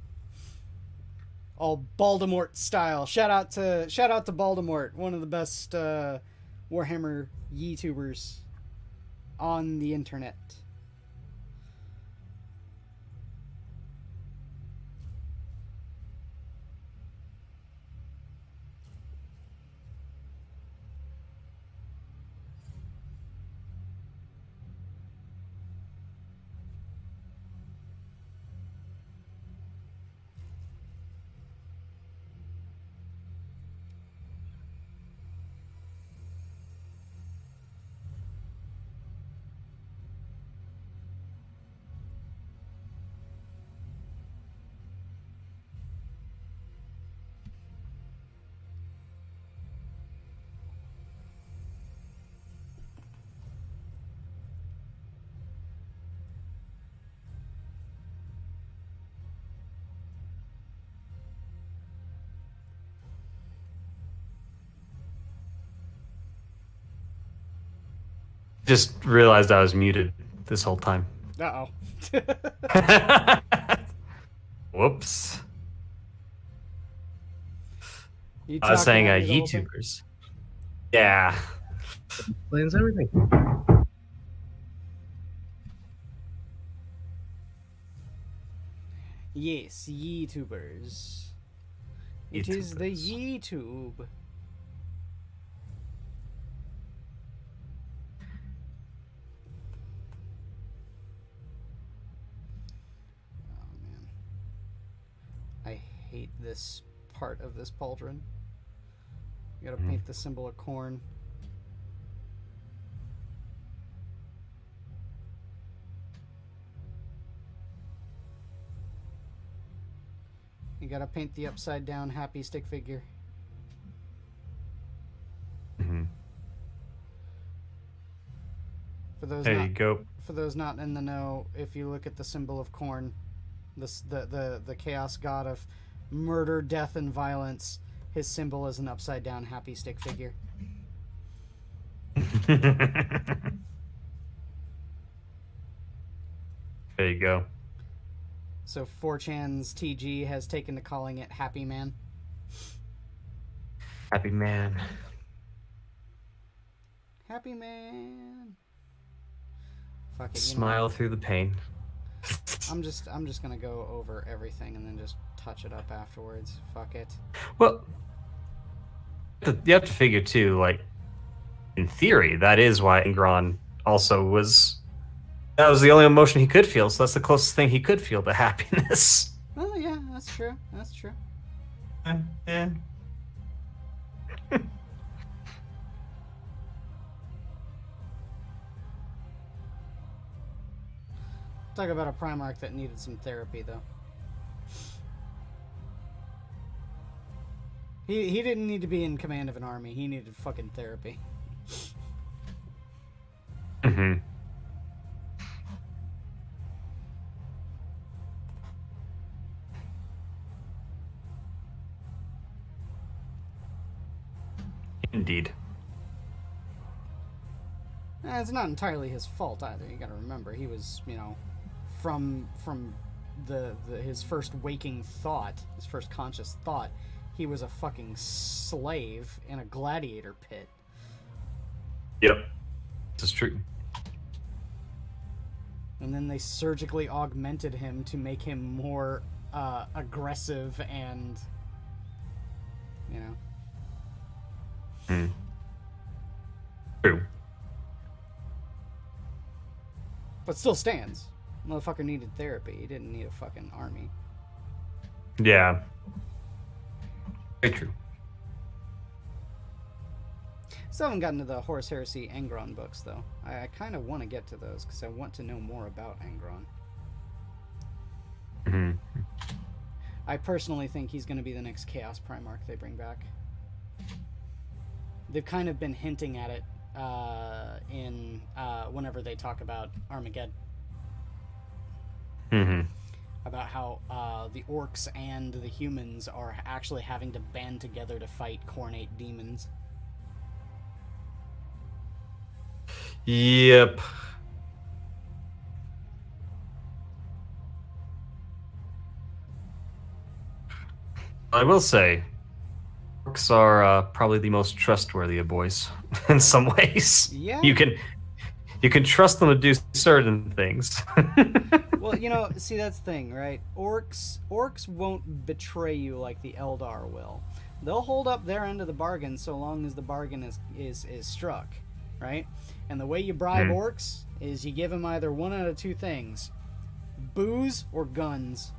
All Baldemort style. Shout out to Baldemort, one of the best Warhammer YouTubers on the internet. Just realized I was muted this whole time. Uh-oh. Whoops. You I was talking saying at me the whole time? YouTubers. Yeah. Explains everything. Yes, YouTubers. It is the YouTube. Oh man. I hate this part of this pauldron. You gotta paint the symbol of corn. You gotta paint the upside down happy stick figure. Mm-hmm. For those There not, you go. For those not in the know, if you look at the symbol of corn, the chaos god of murder, death, and violence, his symbol is an upside down happy stick figure. There you go. So 4chan's TG has taken to calling it Happy Man. Happy man. Happy Man. Fuck it. Smile through the pain. I'm just gonna go over everything and then just touch it up afterwards. Fuck it. Well, you have to figure too, like, in theory, that is why Ingron also was. That was the only emotion he could feel, so that's the closest thing he could feel to happiness. Oh yeah, that's true. That's true. Yeah. Talk about a Primarch that needed some therapy, though. He didn't need to be in command of an army. He needed fucking therapy. Mm-hmm. Indeed. It's not entirely his fault either. You gotta remember, he was, you know, from his first waking thought, his first conscious thought, he was a fucking slave in a gladiator pit. Yep. This is true. And then they surgically augmented him to make him more aggressive and, you know. True. But still stands. Motherfucker needed therapy. He didn't need a fucking army. Yeah. Very true. Still haven't gotten to the Horus Heresy Angron books, though. I kind of want to get to those, because I want to know more about Angron. Mm-hmm. I personally think he's going to be the next Chaos Primarch they bring back. They've kind of been hinting at it in whenever they talk about Armageddon. Mm-hmm. About how the orcs and the humans are actually having to band together to fight Khornate demons. Yep. I will say, orcs are probably the most trustworthy of boys in some ways. Yeah. You can trust them to do certain things. Well, see, that's the thing, right? Orcs won't betray you like the Eldar will. They'll hold up their end of the bargain so long as the bargain is struck, right? And the way you bribe orcs is you give them either one out of two things: booze or guns.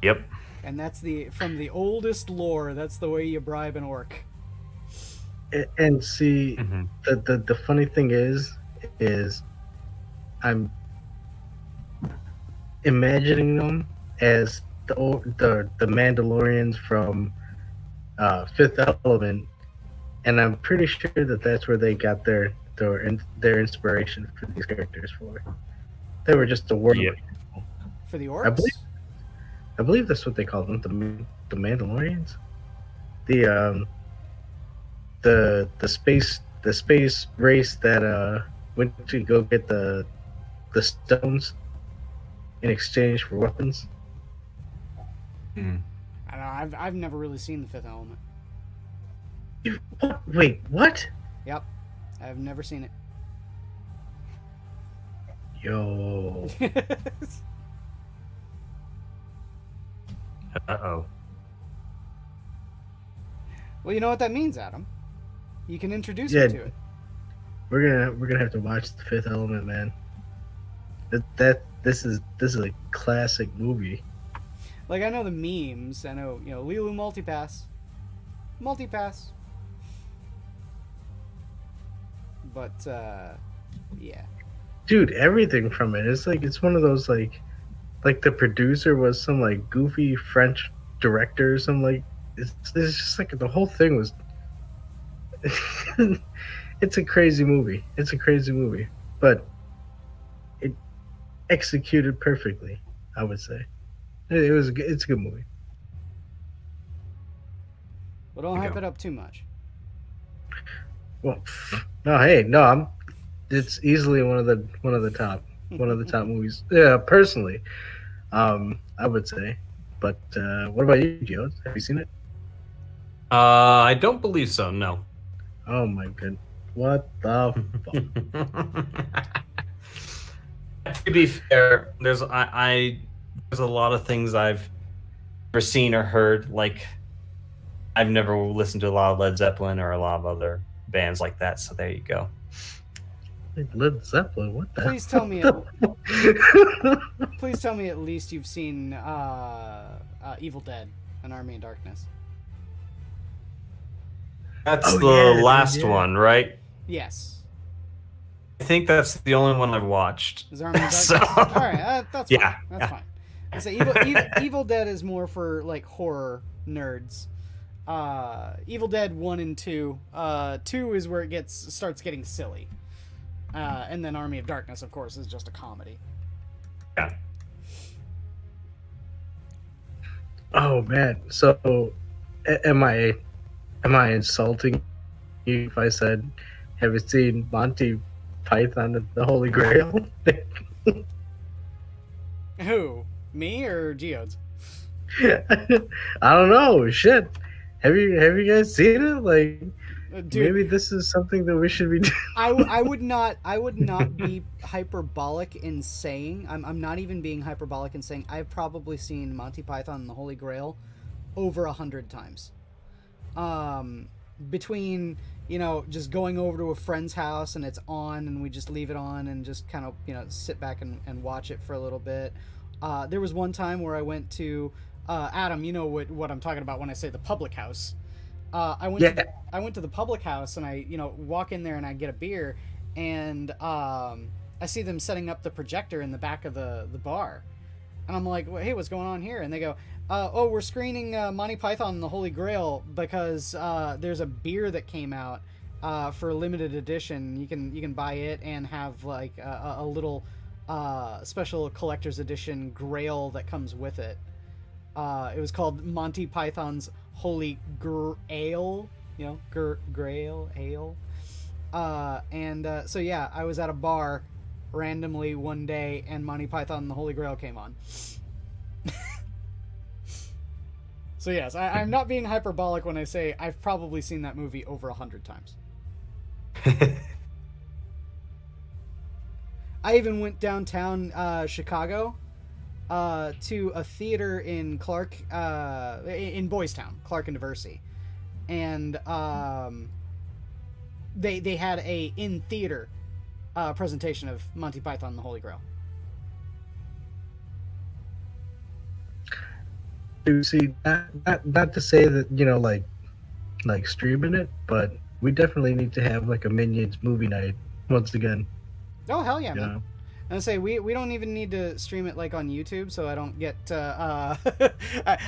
Yep. And that's from the oldest lore. That's the way you bribe an orc. And see, the funny thing is I'm imagining them as the Mandalorians from Fifth Element, and I'm pretty sure that that's where they got their inspiration for these characters for. They were just the word for the orcs. I believe that's what they call them, the Mandalorians. The space race that went to go get the stones in exchange for weapons. I don't know. I've never really seen the Fifth Element. Wait, what? Yep, I've never seen it. Yo. Uh-oh. Well, you know what that means, Adam. You can introduce me to it. We're gonna have to watch the Fifth Element, man. This is a classic movie. Like, I know the memes. I know, Lilu multipass. But yeah. Dude, everything from it. It's one of those like the producer was some like goofy French director or something. It's just like the whole thing was. It's a crazy movie. But it executed perfectly, I would say. It's a good movie. Well, don't hype it up too much. Well, it's easily one of the top movies. Yeah, personally, I would say. But what about you, Joe? Have you seen it? I don't believe so. No. Oh my goodness! What the fuck? To be fair, there's a lot of things I've never seen or heard. Like, I've never listened to a lot of Led Zeppelin or a lot of other bands like that. So there you go. Led Zeppelin? What the? Please tell me. Please tell me at least you've seen Evil Dead: An Army of Darkness. That's the last one, right? Yes. I think that's the only one I've watched. Is Army of Darkness? So... All right, that's fine. Yeah. That's fine. I say Evil Dead is more for like horror nerds. Evil Dead 1 and 2. 2 is where it starts getting silly. And then Army of Darkness, of course, is just a comedy. Yeah. Oh man. So am I insulting you if I said, have you seen Monty Python and the Holy Grail? Who? Me or Geodes? I don't know. Shit. Have you guys seen it? Like, dude, maybe this is something that we should be doing. I would not be hyperbolic in saying, I'm not even being hyperbolic in saying I've probably seen Monty Python and the Holy Grail over 100 times. Between, just going over to a friend's house and it's on and we just leave it on and just kind of, sit back and watch it for a little bit. There was one time where I went to Adam. You know what I'm talking about when I say the public house. I went to the public house, and I walk in there and I get a beer, and I see them setting up the projector in the back of the bar, and I'm like, hey, what's going on here? And they go, oh, we're screening Monty Python and the Holy Grail because there's a beer that came out for a limited edition. You can buy it and have like a little special collector's edition Grail that comes with it. It was called Monty Python's Holy Grail, Grail Ale. So yeah, I was at a bar randomly one day, and Monty Python and the Holy Grail came on. So yes, I'm not being hyperbolic when I say I've probably seen that movie over 100 times. I even went downtown Chicago to a theater in in Boys Town, Clark and Diversey, and they had a in theater presentation of Monty Python and the Holy Grail. You see, not to say that like streaming it, but we definitely need to have like a Minions movie night once again. Oh hell yeah, man! And I say we don't even need to stream it like on YouTube, so I don't get I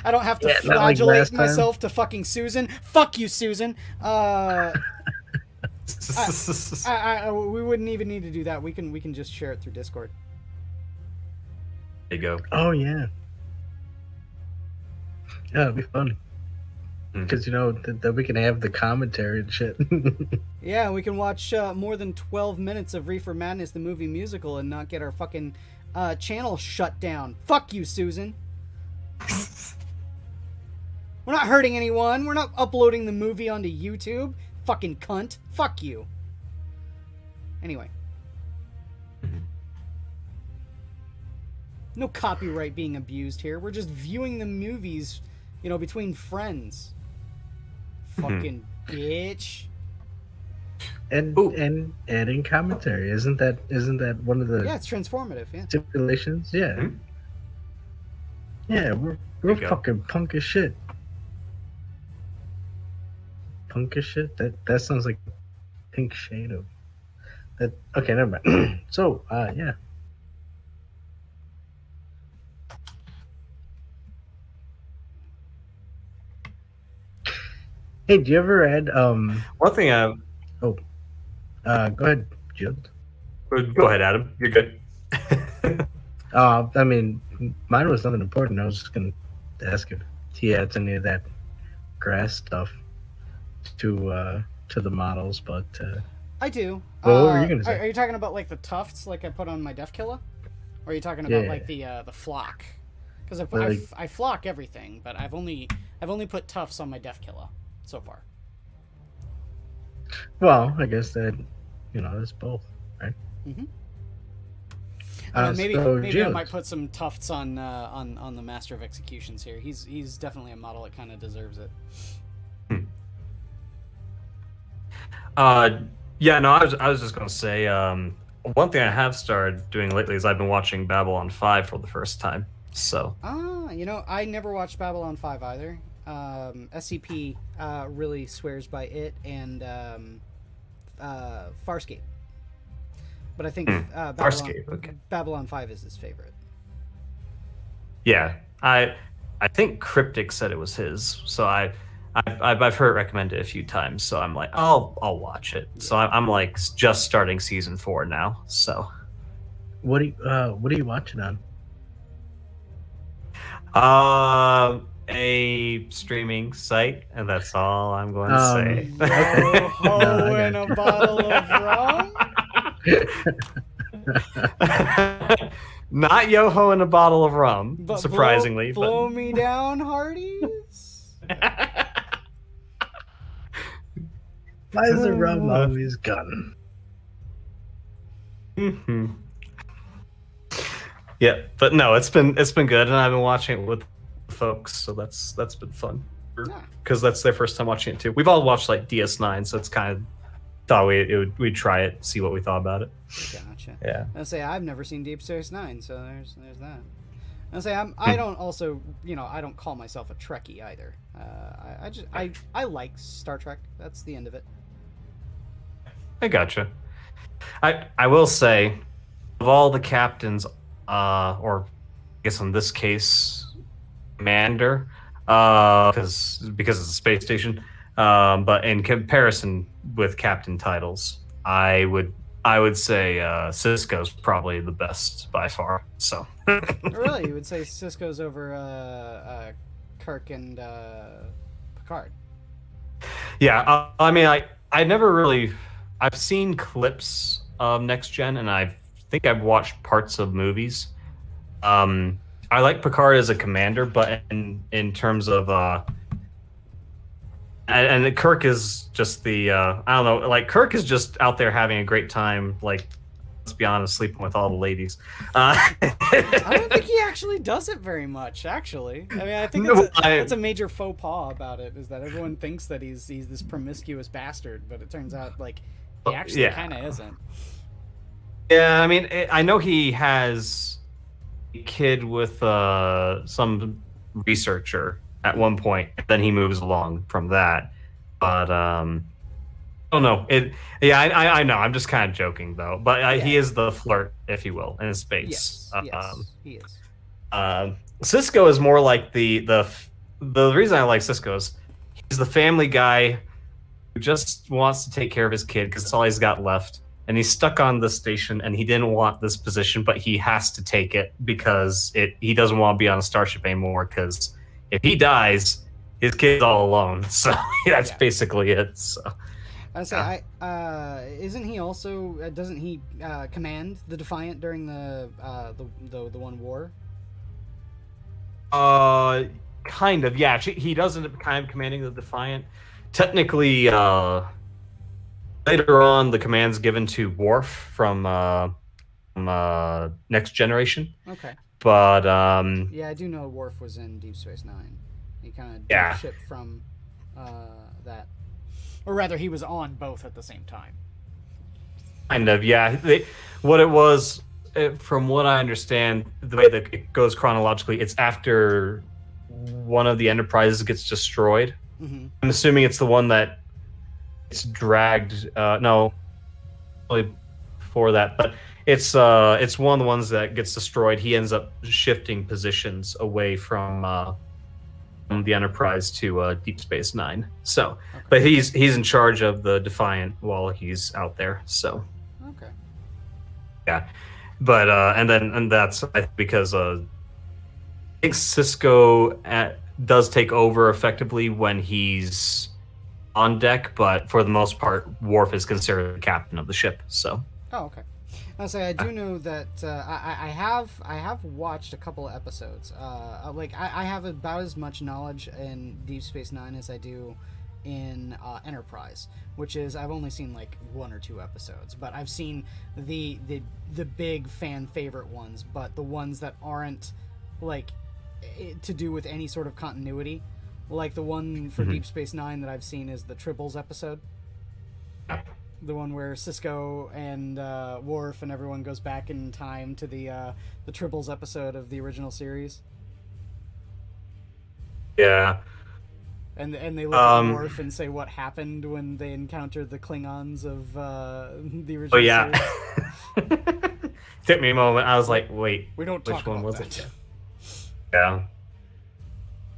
don't have to flagellate myself to fucking Susan. Fuck you, Susan. We wouldn't even need to do that. We can just share it through Discord. There you go. Oh yeah. Yeah, it'd be fun. Because that we can have the commentary and shit. Yeah, we can watch more than 12 minutes of Reefer Madness, the movie musical, and not get our fucking channel shut down. Fuck you, Susan. We're not hurting anyone. We're not uploading the movie onto YouTube. Fucking cunt. Fuck you. Anyway. No copyright being abused here. We're just viewing the movies, between friends. Fucking bitch. And adding commentary. Isn't that one of the it's transformative, yeah. Stipulations? Yeah. Mm-hmm. Yeah, we're fucking punk as shit. Punk as shit? That sounds like pink shade of that. Okay, never mind. So, yeah. Hey, do you ever add one thing go ahead, Jill. Go ahead, Adam. You're good. I mean, mine was nothing important. I was just gonna ask if he adds any of that grass stuff to the models, but I do. Well, what were you gonna say? Are you talking about like the tufts like I put on my Def Killa? Or are you talking about like the flock? Because I flock everything, but I've only put tufts on my Def Killa so far. Well, I guess that it's both, right? Mm-hmm. Maybe I might put some tufts on the Master of Executions here. He's definitely a model that kind of deserves it. Yeah, no, I was just gonna say one thing I have started doing lately is I've been watching Babylon 5 for the first time. So I never watched Babylon 5 either. SCP really swears by it and Farscape. But I think Babylon 5 is his favorite. Yeah, I think Cryptic said it was his, so I've heard it recommended a few times. So I'm like, I'll watch it. Yeah. So I'm like just starting season 4 now. So what are you watching on? A streaming site, and that's all I'm going to say. Yo-ho and a bottle of rum? Not Yo-ho and a bottle of rum, but surprisingly. Blow me down, Hardee's? Why is the rum always gun? Mm-hmm. Yeah, but no, it's been good, and I've been watching it with folks, so that's been fun because that's their first time watching it too. We've all watched like DS9, so it's kind of thought we'd try it, see what we thought about it. Gotcha. Yeah. I'll say I've never seen Deep Space Nine, so there's that. I don't also, I don't call myself a Trekkie either. I like Star Trek. That's the end of it. I gotcha. I will say, of all the captains, or I guess in this case, commander, because it's a space station. But in comparison with captain titles, I would say Cisco's probably the best by far. So. Really, you would say Cisco's over Kirk and Picard? Yeah, I mean, I never really. I've seen clips of Next Gen, and I think I've watched parts of movies. I like Picard as a commander, but in terms of and Kirk is just the I don't know, like Kirk is just out there having a great time. Like, let's be honest, sleeping with all the ladies. I don't think he actually does it very much. Actually, I mean, I think that's a major faux pas about it. Is that everyone thinks that he's this promiscuous bastard, but it turns out like he actually kind of isn't. Yeah, I mean, I know he has a kid with some researcher at one point. Then he moves along from that, but I don't know. I know. I'm just kind of joking though. But he is the flirt, if you will, in space. Yes, he is. Cisco is more like the reason I like Cisco is he's the family guy who just wants to take care of his kid because that's all he's got left. And he's stuck on this station, and he didn't want this position, but he has to take it because he doesn't want to be on a starship anymore. Because if he dies, his kid's all alone. So that's basically it. So I say, isn't he also? Doesn't he command the Defiant during the one war? Kind of. Yeah, he does end up kind of commanding the Defiant. Technically, later on, the command's given to Worf from Next Generation. Okay. But yeah, I do know Worf was in Deep Space Nine. He kind of shipped from that, or rather, he was on both at the same time. Kind of, yeah. What it was, from what I understand, the way that it goes chronologically, it's after one of the Enterprises gets destroyed. Mm-hmm. I'm assuming it's the one that it's dragged. No, probably before that, but it's one of the ones that gets destroyed. He ends up shifting positions away from the Enterprise to Deep Space Nine. So, but he's in charge of the Defiant while he's out there. So, okay, yeah, but and that's because I think Cisco does take over effectively when he's on deck, but for the most part, Worf is considered the captain of the ship. So. Oh, okay. I do know that I have watched a couple of episodes. I have about as much knowledge in Deep Space Nine as I do in Enterprise, which is I've only seen like 1 or 2 episodes, but I've seen the big fan favorite ones, but the ones that aren't like to do with any sort of continuity. Like the one for Deep Space Nine that I've seen is the Tribbles episode. The one where Cisco and Worf and everyone goes back in time to the Tribbles episode of the original series. Yeah. And they look at Worf and say what happened when they encountered the Klingons of the original series. Took me a moment. I was like, wait, we don't talk which one about was that. it? Yeah.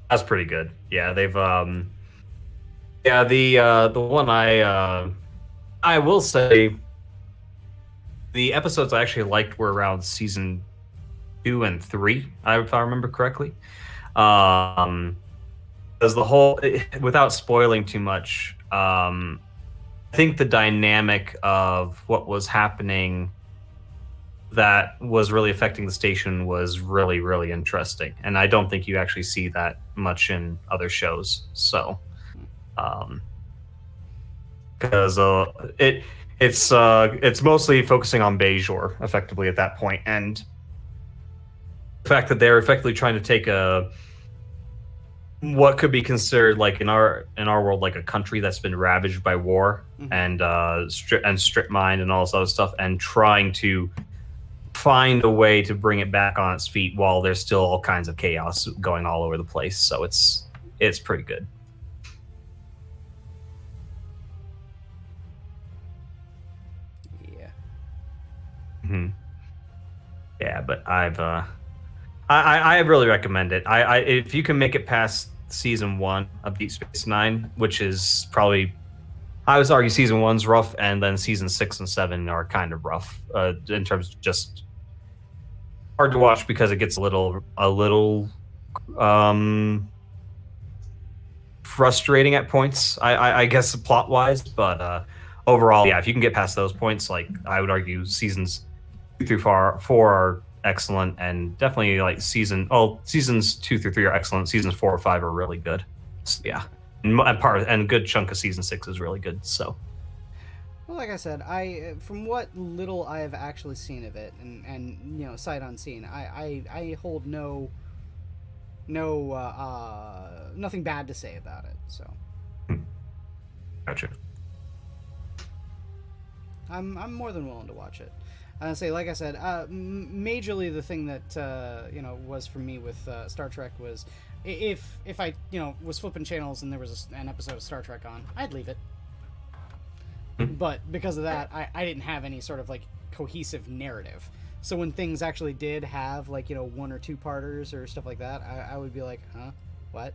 That's pretty good. Yeah, they've the one I will say the episodes I actually liked were around season 2 and 3, if I remember correctly. As the whole, without spoiling too much, I think the dynamic of what was happening that was really affecting the station was really, really interesting. And I don't think you actually see that much in other shows. So, because it's mostly focusing on Bajor effectively at that point, and the fact that they're effectively trying to take what could be considered like in our world like a country that's been ravaged by war and strip mined and all this other stuff, and trying to find a way to bring it back on its feet while there's still all kinds of chaos going all over the place. So it's pretty good. Yeah. Yeah, but I really recommend it. If you can make it past season 1 of Deep Space Nine, which is probably, I would argue season 1's rough, and then season 6 and 7 are kind of rough in terms of just hard to watch because it gets a little frustrating at points. I guess plot wise, but overall, yeah, if you can get past those points, like I would argue seasons 2 through 4 are excellent, and definitely like seasons 2 through 3 are excellent. Seasons 4 or 5 are really good. So, yeah, and a good chunk of season 6 is really good. So, well, like I said, from what little I have actually seen of it, and sight unseen, I hold nothing bad to say about it. So, gotcha. I'm more than willing to watch it. Say, like I said, majorly the thing that was for me with Star Trek was if I was flipping channels and there was an episode of Star Trek on, I'd leave it. But because of that, I didn't have any sort of like cohesive narrative. So when things actually did have like 1 or 2 parters or stuff like that, I would be like, huh, what?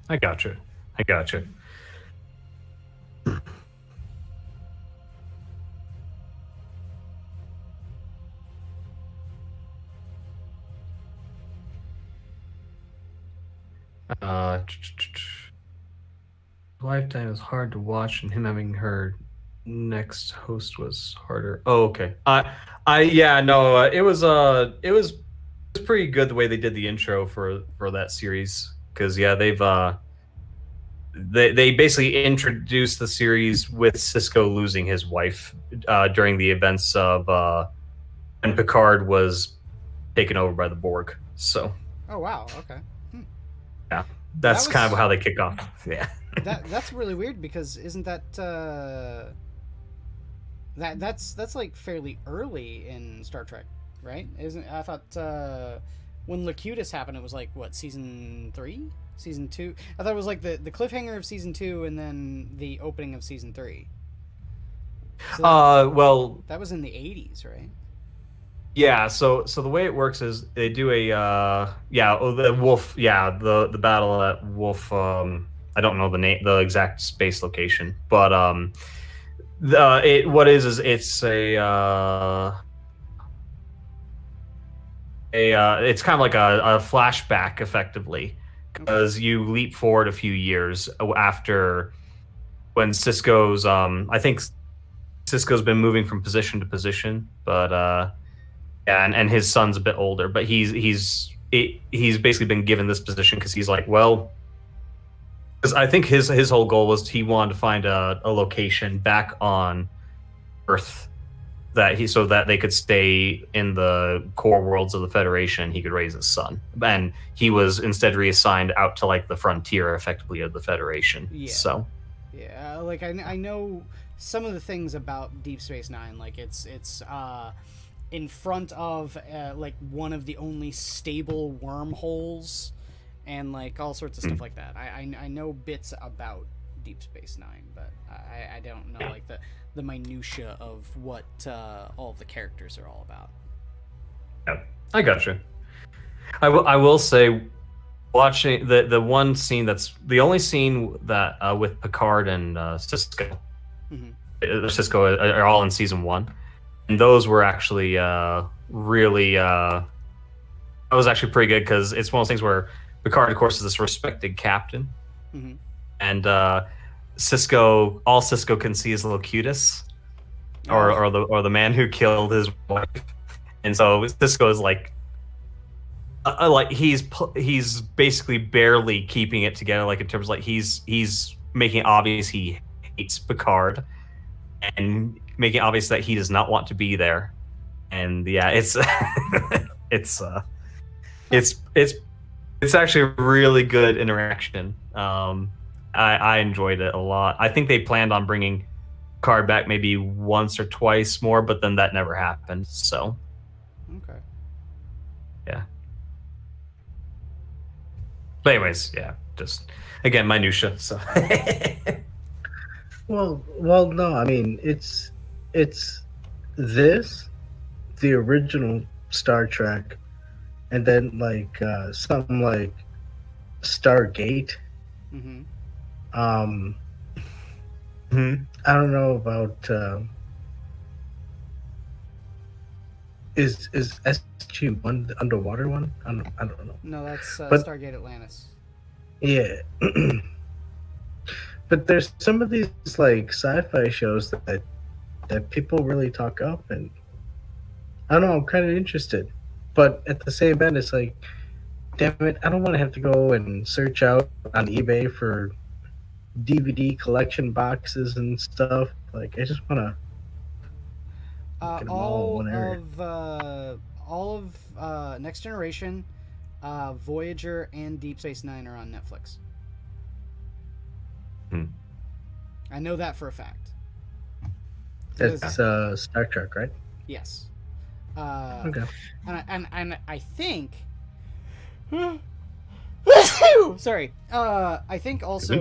I gotcha. Lifetime is hard to watch, and him having her next host was harder. Oh, okay. It was pretty good the way they did the intro for that series, because they basically introduced the series with Cisco losing his wife during the events of when Picard was taken over by the Borg. So. Oh wow! Okay. Yeah, that's kind of how they kick off. Yeah. That's really weird, because isn't that that's like fairly early in Star Trek, right? I thought when Locutus happened, it was like what, season 3, season 2? I thought it was like the cliffhanger of season 2 and then the opening of season 3. So that was in the 80s, right? Yeah, so the way it works is they do the Wolf, the battle at Wolf. I don't know the exact space location, but it's it's kind of like a flashback, effectively, because you leap forward a few years after when Cisco's I think Cisco's been moving from position to position, but and his son's a bit older, but he's basically been given this position because he's like, well, because I think his whole goal was he wanted to find a location back on Earth so that they could stay in the core worlds of the Federation. He could raise his son, and he was instead reassigned out to like the frontier, effectively, of the Federation. Yeah. So, yeah, like I know some of the things about Deep Space Nine, like it's in front of like one of the only stable wormholes, and like all sorts of stuff like that. I know bits about Deep Space Nine, but I don't know like the minutia of what all of the characters are all about. Yeah, I gotcha. I will say, watching the one scene that's the only scene that with Picard and Cisco, Cisco are all in season 1. And those were actually really... that was actually pretty good, because it's one of those things where Picard, of course, is this respected captain. And all Cisco can see is Locutus, or the man who killed his wife. And so Cisco is like he's basically barely keeping it together, like in terms of like he's making obvious he hates Picard, and making obvious that he does not want to be there. And yeah, it's actually a really good interaction. I enjoyed it a lot. I think they planned on bringing card back maybe once or twice more, but then that never happened. So, Okay. yeah. But anyways, yeah, just again minutia. So. Well, no. I mean, it's this, the original Star Trek, and then like something like Stargate. Mm-hmm. I don't know about is SG-1 the underwater one? I don't know. No, that's But- Stargate Atlantis. Yeah. But there's some of these like sci-fi shows that people really talk up, and I don't know, I'm kind of interested. But at the same end, it's like, damn it, I don't want to have to go and search out on eBay for DVD collection boxes and stuff. Like, I just want to get them all in one area. All of Next Generation, Voyager, and Deep Space Nine are on Netflix. I know that for a fact. That's Star Trek, right? Yes. Okay. And I think. Sorry. I think also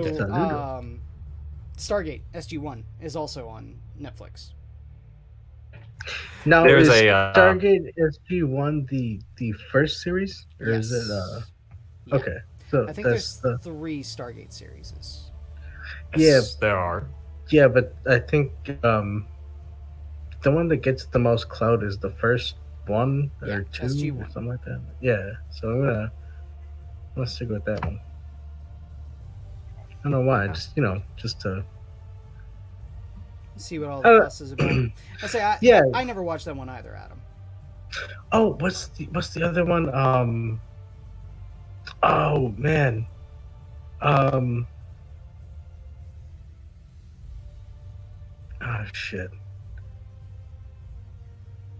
Stargate SG-1 is also on Netflix. Now, There's is a, Stargate SG-1 the first series, or Yes. is it? Yeah. Okay, so I think that's there's 3 Stargate series. Yes, there are. Yeah, but I think the one that gets the most clout is the first one or two or SG-1. something like that. Yeah, so I'm gonna stick with that one. I don't know why, just to See what all the fuss is about. I never watched that one either, Adam. Oh, what's the other one? Oh man, oh shit.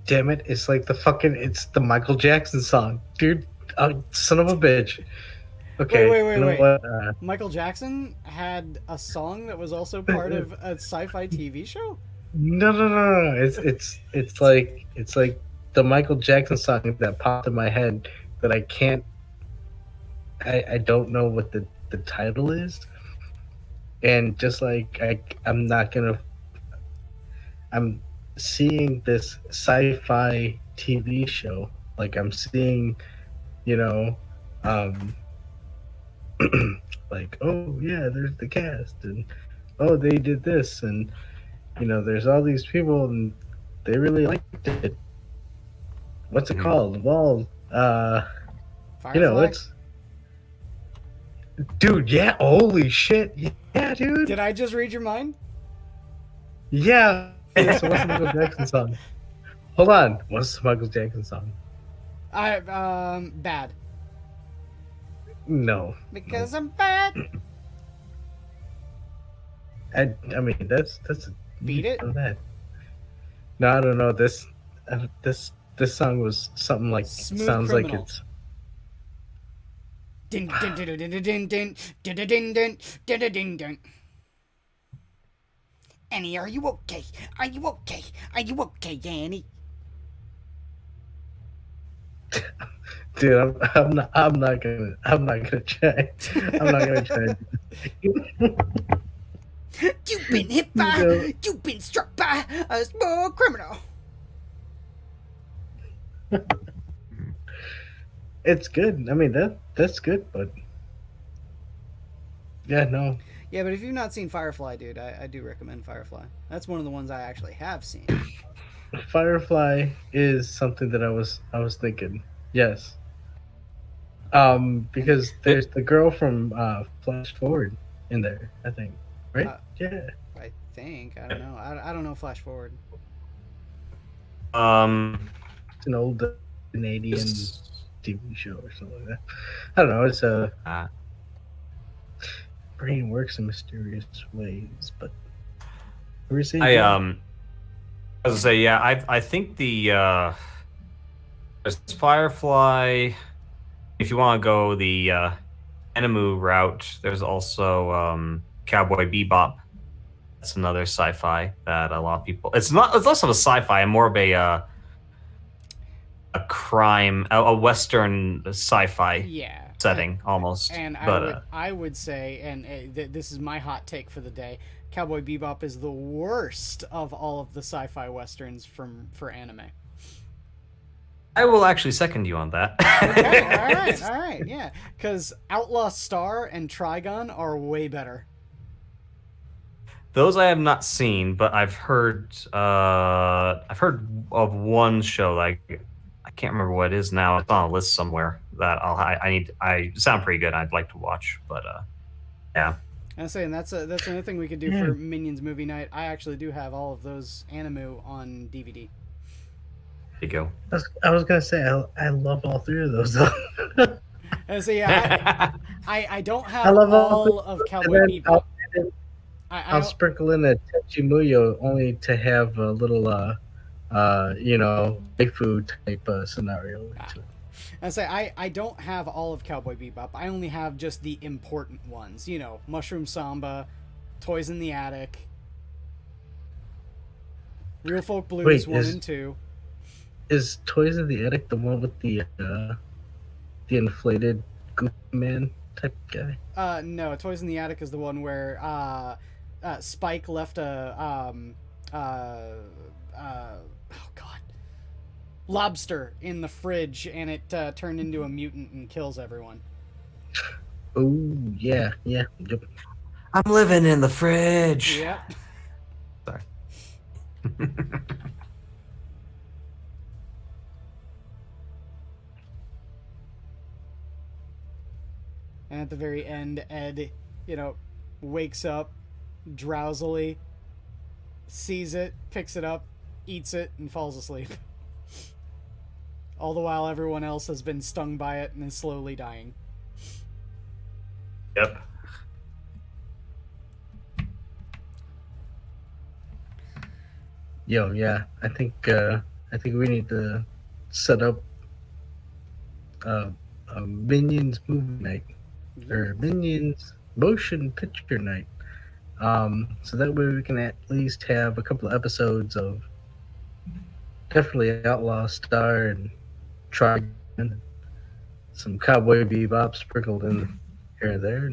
Damn it, it's like it's the Michael Jackson song. Dude, son of a bitch. Okay. Wait. you know what? Michael Jackson had a song that was also part of a sci-fi TV show? No. It's like the Michael Jackson song that popped in my head that I can't I don't know what the title is. And just like I'm seeing this sci-fi TV show. Like I'm seeing, like, oh yeah, there's the cast, and oh they did this, and there's all these people, and they really liked it. What's it called? Well, Firefly? it's dude. Yeah, holy shit. Yeah, dude. Did I just read your mind? Yeah. So what's the Michael Jackson song? Hold on. What's the Michael Jackson song? Bad. No. Because I'm bad. I mean that's Beat It? That. No, I don't know. This song was something like Smooth sounds Criminal. like it's Din din din din din din din din din din din din. Annie, are you okay? Are you okay? Are you okay, Annie? dude. I'm not gonna try. I'm not gonna try. You've been hit by, you've been struck by a small criminal. It's good. I mean that's good, but yeah, no. Yeah, but if you've not seen Firefly, dude, I do recommend Firefly. That's one of the ones I actually have seen. Firefly is something that I was thinking. Yes. Because there's the girl from Flash Forward in there, I think. Right? Yeah. I think. I don't know. I don't know Flash Forward. It's an old Canadian TV show or something like that. I don't know. It's brain works in mysterious ways, but I was gonna say, yeah, I think the Firefly, if you want to go the Animu route, there's also Cowboy Bebop. That's another sci-fi that a lot of people. It's less of a sci-fi and more of a crime, a Western sci-fi setting almost. And I would say, and this is my hot take for the day, Cowboy Bebop is the worst of all of the sci-fi westerns for anime. I will actually second you on that. Okay, all right, yeah, because Outlaw Star and Trigun are way better. Those I have not seen, but I've heard of one show. Like, I can't remember what it is now. It's on a list somewhere that I sound pretty good. I'd like to watch, but yeah. I'm saying that's another thing we could do for Minions movie night. I actually do have all of those anime on DVD. There you go. I was gonna say I love all three of those. And so yeah, I don't have all of Cowboy Bebop. I'll sprinkle in a Tenchimuyo only to have a little waifu type scenario. I say I don't have all of Cowboy Bebop. I only have just the important ones. You know, Mushroom Samba, Toys in the Attic, Real Folk Blues 1 and 2. Is Toys in the Attic the one with the inflated Goofy Man type guy? No, Toys in the Attic is the one where Spike left a lobster in the fridge, and it turned into a mutant and kills everyone. Oh yeah, yep. I'm living in the fridge. Yep. Sorry. And at the very end, Ed, wakes up drowsily, sees it, picks it up, eats it, and falls asleep. All the while everyone else has been stung by it and is slowly dying. Yep. Yo, yeah. I think we need to set up a Minions movie night. Or Minions motion picture night. So that way we can at least have a couple of episodes of definitely Outlaw Star and Trigun, some Cowboy Bebop sprinkled in here and there.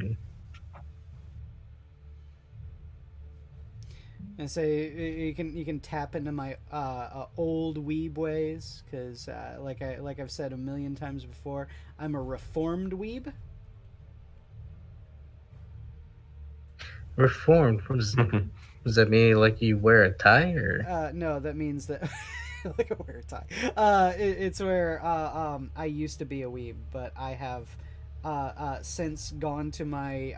And say you can tap into my old weeb ways, because like I've said a million times before, I'm a reformed weeb. Reformed? What does that mean? Like you wear a tie, or? No, that means that like I wear a tie. It's where I used to be a weeb, but I have since gone to my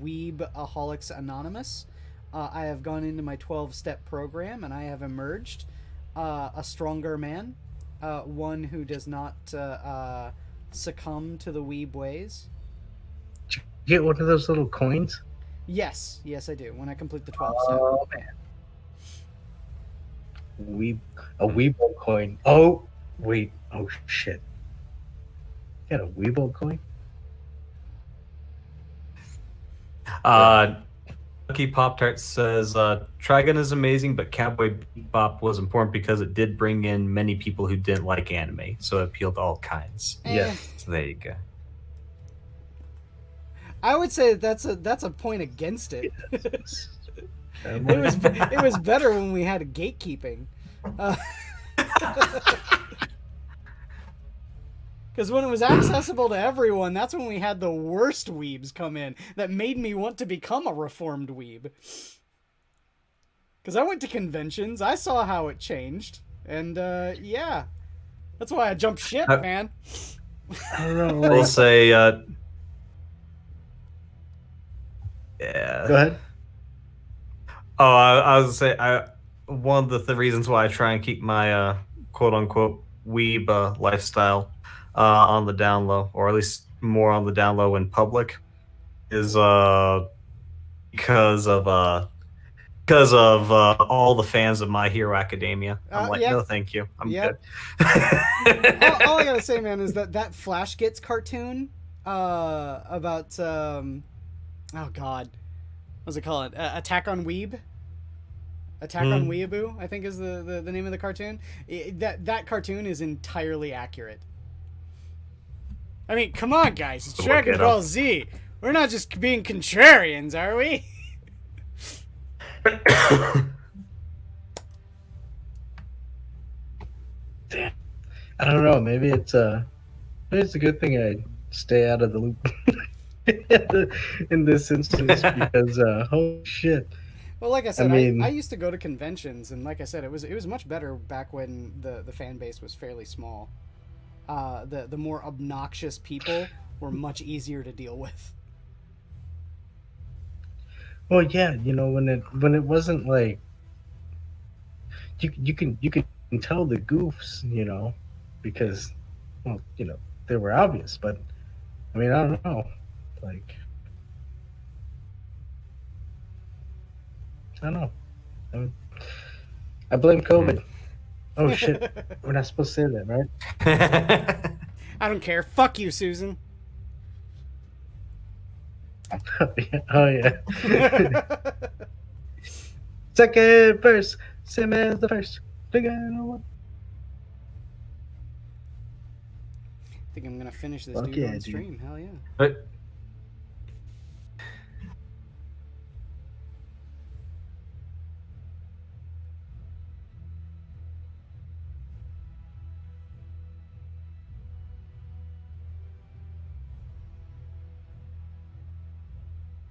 Weebaholics Anonymous. I have gone into my 12-step program, and I have emerged a stronger man, one who does not succumb to the weeb ways. Did you get one of those little coins? Yes, I do. When I complete the 12-step. Oh man, a Weebo coin. Oh wait, oh shit. You got a Weebo coin? LuckyPoptart says Trigun is amazing, but Cowboy Bebop was important because it did bring in many people who didn't like anime, so it appealed to all kinds. Yeah. So there you go. I would say that's a point against it. It was better when we had gatekeeping. Because when it was accessible to everyone, that's when we had the worst weebs come in that made me want to become a reformed weeb. Because I went to conventions, I saw how it changed, and yeah, that's why I jumped ship, man. I don't know. We'll say, yeah. Go ahead. Oh, I was gonna say, one of the reasons why I try and keep my quote unquote weeb lifestyle on the down low, or at least more on the down low in public, is because of all the fans of My Hero Academia. I'm like, no, thank you. I'm good. all I gotta say, man, is that Flash Gets cartoon about oh god, what's it called? Attack on Weeb. Attack on Weeaboo, I think is the name of the cartoon. That cartoon is entirely accurate. I mean, come on, guys. It's Dragon Ball Z. We're not just being contrarians, are we? I don't know. Maybe it's a good thing I stay out of the loop in this instance because holy shit. Well, like I said, I mean, I used to go to conventions, and like I said, it was much better back when the fan base was fairly small. The more obnoxious people were much easier to deal with. Well, yeah, when it wasn't like you can tell the goofs, because well, they were obvious, but I mean, I don't know, like I don't know. I blame COVID. Oh shit, we're not supposed to say that, right? I don't care. Fuck you, Susan. Oh yeah. Second verse, same as the first. Big one. I think I'm gonna finish this Fuck dude yeah, on dude. stream. Hell yeah. But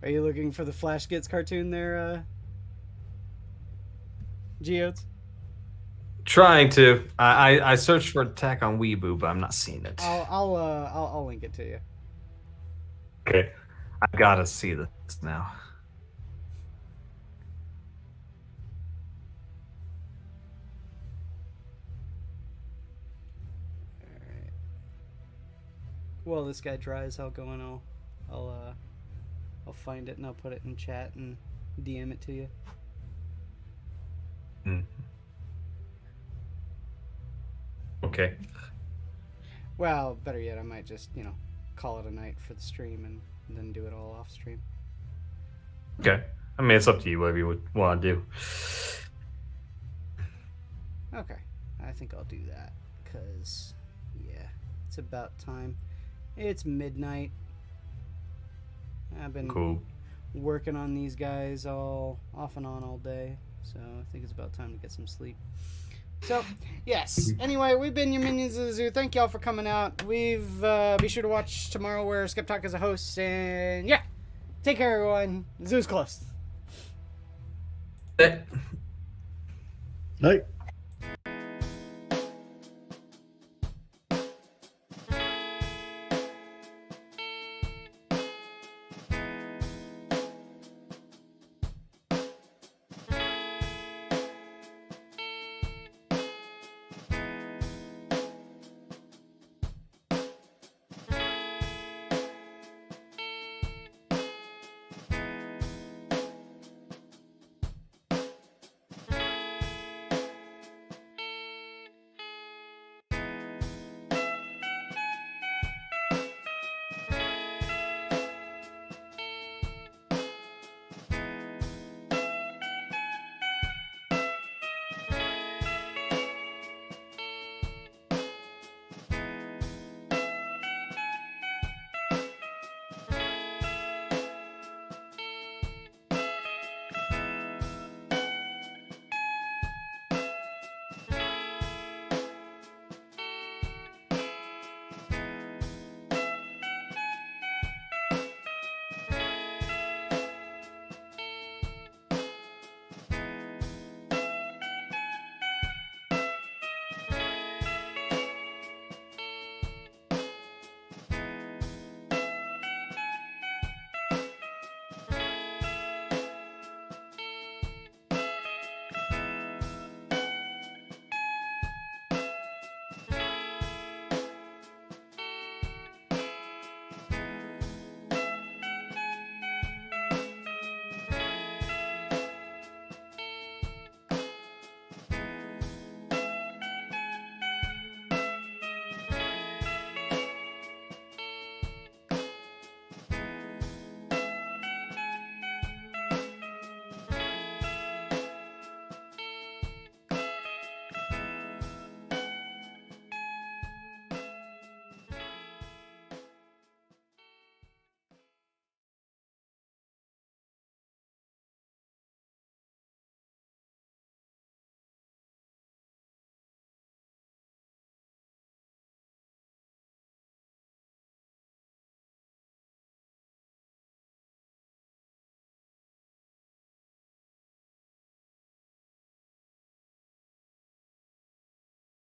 Are you looking for the Flash Gets cartoon there, Geodes? trying to. I searched for Attack on Weeaboo, but I'm not seeing it. I'll link it to you. Okay, I gotta see this now. Alright. Well, this guy dries, I'll go and I'll find it and I'll put it in chat and DM it to you. Okay. Well, better yet, I might just, call it a night for the stream and then do it all off stream. Okay. I mean, it's up to you, whatever you would want to do. Okay. I think I'll do that because, yeah, it's about time. It's midnight. I've been working on these guys all off and on all day, so I think it's about time to get some sleep. So, yes. Anyway, we've been your Minions of the Zoo. Thank y'all for coming out. We've be sure to watch tomorrow where Skep Tock is a host, and yeah, take care, everyone. The zoo's closed. Night.